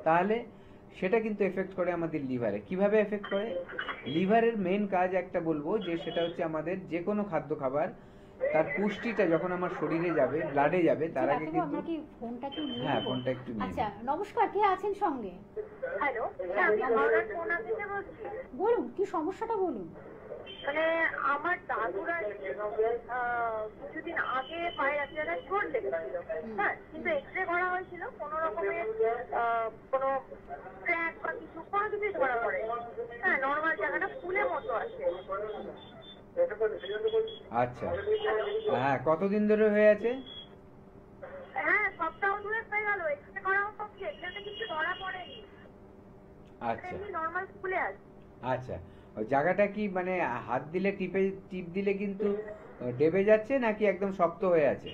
তাহলে সেটা কিন্তু এফেক্ট করে আমাদের লিভারে। কিভাবে এফেক্ট করে? লিভারের মেন কাজ একটা বলবো যে সেটা হচ্ছে আমাদের যে কোনো খাদ্য খাবার তার পুষ্টিটা যখন আমার শরীরে যাবে, ব্লাডে যাবে, তার আগে কিন্তু আমরা কি ফোনটা কি নিয়ে হ্যাঁ নেব? ফোনটা একটু নিয়ে আচ্ছা, নমস্কার, কে আছেন সঙ্গে? হ্যালো, আমি হাওড়ার ফোন থেকে বলছি। বলুন, কি সমস্যাটা বলুন। মানে আমার দাদুরা কিছুদিন আগে পায়ের এক জায়গায় চোট লেগেছিল, হ্যাঁ, কিন্তু এক্সরে করা হয়েছিল, কোনো রকমের কোনো ক্র্যাক বা কিছু কোনো কিছুই ধরা পড়ে, হ্যাঁ, নর্মাল জায়গাটা ফুলের মতো আছে। আচ্ছা, হ্যাঁ, কতদিন ধরে হয়ে আছে? হ্যাঁ, সপ্তাহ দুয়েক হয়ে গেল, এক্সরে করা হচ্ছে, এক্সরেতে কিছু ধরা পড়েনি। আচ্ছা নর্মাল ফুলে আছে। আচ্ছা, ওই জায়গাটা কি মানে হাত দিলে টিপ দিলে কিন্তু ডেবে যাচ্ছে নাকি একদম শক্ত হয়ে আছে?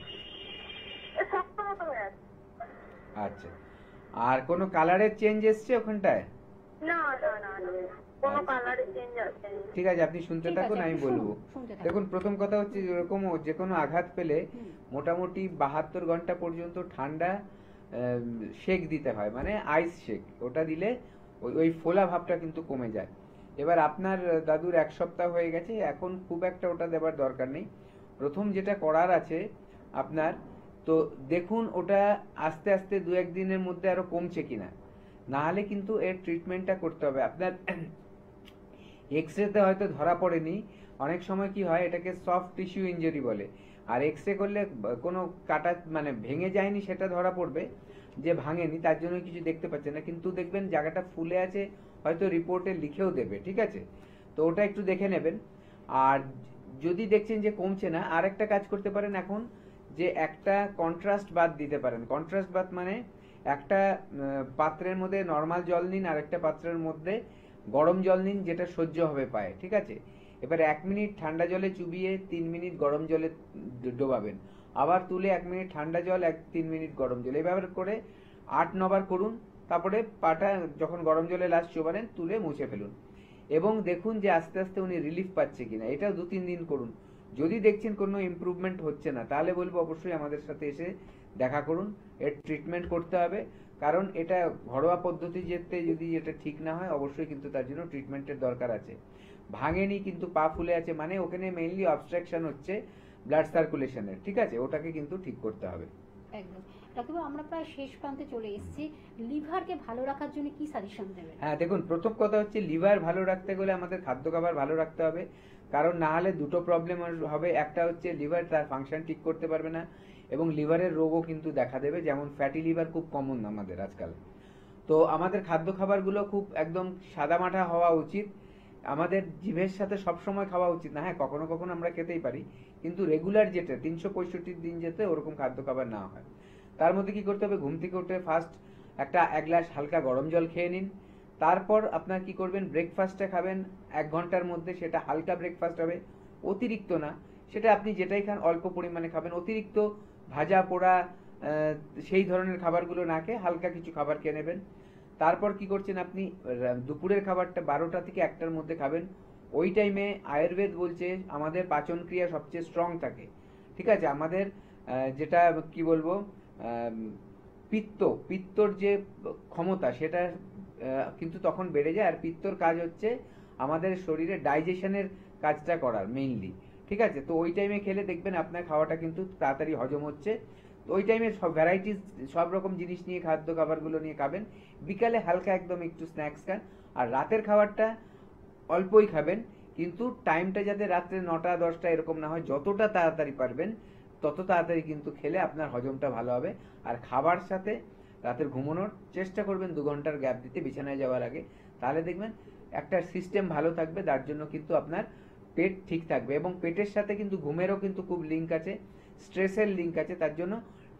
শক্ত মতো হয়ে আছে। আচ্ছা, আর কোনো কালারের চেঞ্জ এসছে ওখানটায়? না না না না, কোনো কালারের চেঞ্জ আসছে না। ঠিক আছে, আপনি শুনতে থাকুন, আমি বলবো। দেখুন, প্রথম কথা হচ্ছে এরকম যে কোনো আঘাত পেলে মোটামুটি 72 ঘন্টা পর্যন্ত ঠান্ডা শেক দিতে হয়, মানে আইস শেক। ওটা দিলে ওই ফোলা ভাবটা কিন্তু কমে যায়। এবার আপনার দাদুর 1 সপ্তাহ হয়ে গেছে, এখন খুব একটা ওটা দেবার দরকার নেই। প্রথম যেটা করার আছে আপনার, তো দেখুন ওটা আস্তে আস্তে 2-1 দিনের মধ্যে আরো কমছে কিনা, না হলে কিন্তু এর ট্রিটমেন্টটা করতে হবে। আপনার এক্সরেতে হয়তো ধরা পড়েনি, অনেক সময় কি হয় এটাকে সফট টিস্যু ইনজুরি বলে, আর এক্সরে করলে কোনো কাটা মানে ভেঙে যায়নি সেটা ধরা পড়বে, যে ভাঙেনি তার জন্য কিছু দেখতে পাচ্ছে না, কিন্তু দেখবেন জায়গাটা ফুলে আছে, হয়তো রিপোর্টে লিখেও দেবে, ঠিক আছে? তো ওটা একটু দেখে নেবেন। আর যদি দেখছেন যে কমছে না, আর একটা কাজ করতে পারেন এখন, যে একটা কন্ট্রাস্ট বাথ দিতে পারেন। কন্ট্রাস্ট বাথ মানে একটা পাত্রের মধ্যে নর্মাল জল নিন, আর একটা পাত্রের মধ্যে গরম জল নিন, যেটা সহ্য হবে পায়ে, ঠিক আছে? এবার 1 মিনিট ঠান্ডা জলে চুবিয়ে 3 মিনিট গরম জলে ডোবাবেন, আবার তুলে 1 মিনিট ঠান্ডা জল, 3 মিনিট গরম জল, এইভাবে করে 8-9 বার করুন। তারপরে পাটা যখন গরম জলে লাস্ট চোবালেন, তুলে মুছে ফেলুন, এবং দেখুন যে আস্তে আস্তে উনি রিলিফ পাচ্ছে কিনা। এটাও 2-3 দিন করুন। যদি দেখছেন কোনো ইমপ্রুভমেন্ট হচ্ছে না, তাহলে বলবো অবশ্যই আমাদের সাথে এসে দেখা করুন, এর ট্রিটমেন্ট করতে হবে। কারণ এটা ঘরোয়া পদ্ধতি যেতে যদি এটা ঠিক না হয়, অবশ্যই কিন্তু তার জন্য ট্রিটমেন্টের দরকার আছে। ভাঙেনি কিন্তু পা ফুলে আছে, মানে ওখানে মেইনলি অবস্ট্রাকশন হচ্ছে ব্লাড সার্কুলেশনের, ঠিক আছে? ওটাকে কিন্তু ঠিক করতে হবে। একদম। ডাক্তারবাবু, আমরা প্রায় শেষ প্রান্তে চলে এসেছি, লিভারকে ভালো রাখার জন্য কি সাজেশন দেবেন? হ্যাঁ, দেখুন, প্রথম কথা হচ্ছে লিভার ভালো রাখতে গেলে আমাদের খাদ্য খাবার ভালো রাখতে হবে, কারণ না হলে দুটো প্রবলেম হবে। একটা হচ্ছে লিভার তার ফাংশন ঠিক করতে পারবে না, এবং লিভারের রোগও কিন্তু দেখা দেবে, যেমন ফ্যাটি লিভার খুব কমন আমাদের আজকাল। তো আমাদের খাদ্য খাবারগুলো খুব একদম সাদামাটা হওয়া উচিত, আমাদের জিভের সাথে সবসময় খাওয়া উচিত না। হ্যাঁ, কখনো কখনো আমরা খেতেই পারি, কিন্তু রেগুলার যেটা 365 দিন যেতে ওরকম খাদ্য খাবার না হয়। তার মধ্যে কি করতে হবে, ঘুম থেকে উঠে ফার্স্ট 1 গ্লাস হালকা গরম জল খেয়ে নিন। তারপর আপনার কি করবেন, ব্রেকফাস্টটা খাবেন 1 ঘন্টার মধ্যে, সেটা হালকা ব্রেকফাস্ট হবে, অতিরিক্ত না। সেটা আপনি যেটাই খান অল্প পরিমাণে খাবেন, অতিরিক্ত ভাজা পোড়া সেই ধরনের খাবারগুলো না খেয়ে হালকা কিছু খাবার খেয়ে নেবেন। তারপর কি করছেন আপনি, দুপুরের খাবারটা 12টা থেকে 1টার মধ্যে খাবেন। ওই টাইমে আয়ুর্বেদ বলছে আমাদের পাচন ক্রিয়া সবচেয়ে স্ট্রং থাকে, ঠিক আছে? আমাদের যেটা কি বলবো, পিত্তর যে ক্ষমতা সেটা কিন্তু তখন বেড়ে যায়। আর পিত্তর কাজ হচ্ছে আমাদের শরীরে ডাইজেশনের কাজটা করার মেইনলি, ঠিক আছে? তো ওই টাইমে খেলে দেখবেন আপনার খাওয়াটা কিন্তু তাড়াতাড়ি হজম হচ্ছে। তো ওই টাইমে সব ভ্যারাইটিস সব রকম জিনিস নিয়ে খাদ্য খাবারগুলো নিয়ে খাবেন। বিকালে হালকা একদম একটু স্ন্যাক্স খান, আর রাতের খাবারটা অল্পই খাবেন, কিন্তু টাইমটা যাতে রাত্রে 9টা-10টা এরকম না হয়, যতটা তাড়াতাড়ি পারবেন তত তাড়াতাড়ি কিন্তু খেলে আপনার হজমটা ভালো হবে। আর খাবার সাথে রাতের ঘুমানোর চেষ্টা করবেন 2 ঘন্টার গ্যাপ দিতে বিছানায় যাওয়ার আগে, তাহলে দেখবেন একটা সিস্টেম ভালো থাকবে, তার জন্য কিন্তু আপনার পেট ঠিক থাকবে। এবং পেটের সাথে কিন্তু ঘুমেরও কিন্তু খুব লিঙ্ক আছে, স্ট্রেসের লিঙ্ক আছে, তার জন্য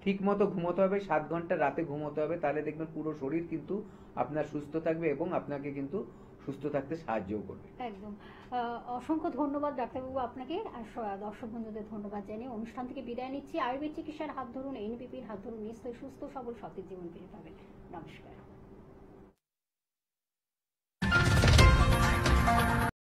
ঠিক মতো ঘুমোতে হবে, 7 ঘন্টা রাতে ঘুমোতে হবে, তাহলে দেখবেন পুরো শরীর কিন্তু আপনার সুস্থ থাকবে এবং আপনাকে কিন্তু সুস্থ থাকতে সাহায্য করবে। একদম। অসংখ্য ধন্যবাদ ডাক্তারবাবু আপনাকে, আর দর্শক বন্ধুদের ধন্যবাদ জানিয়ে অনুষ্ঠান থেকে বিদায় নিচ্ছি। আয়ুর্বেদ চিকিৎসার হাত ধরুন, এনবিপির হাত ধরুন, নিশ্চয়ই সুস্থ সবল সতেজ জীবন ফিরে পাবেন। নমস্কার।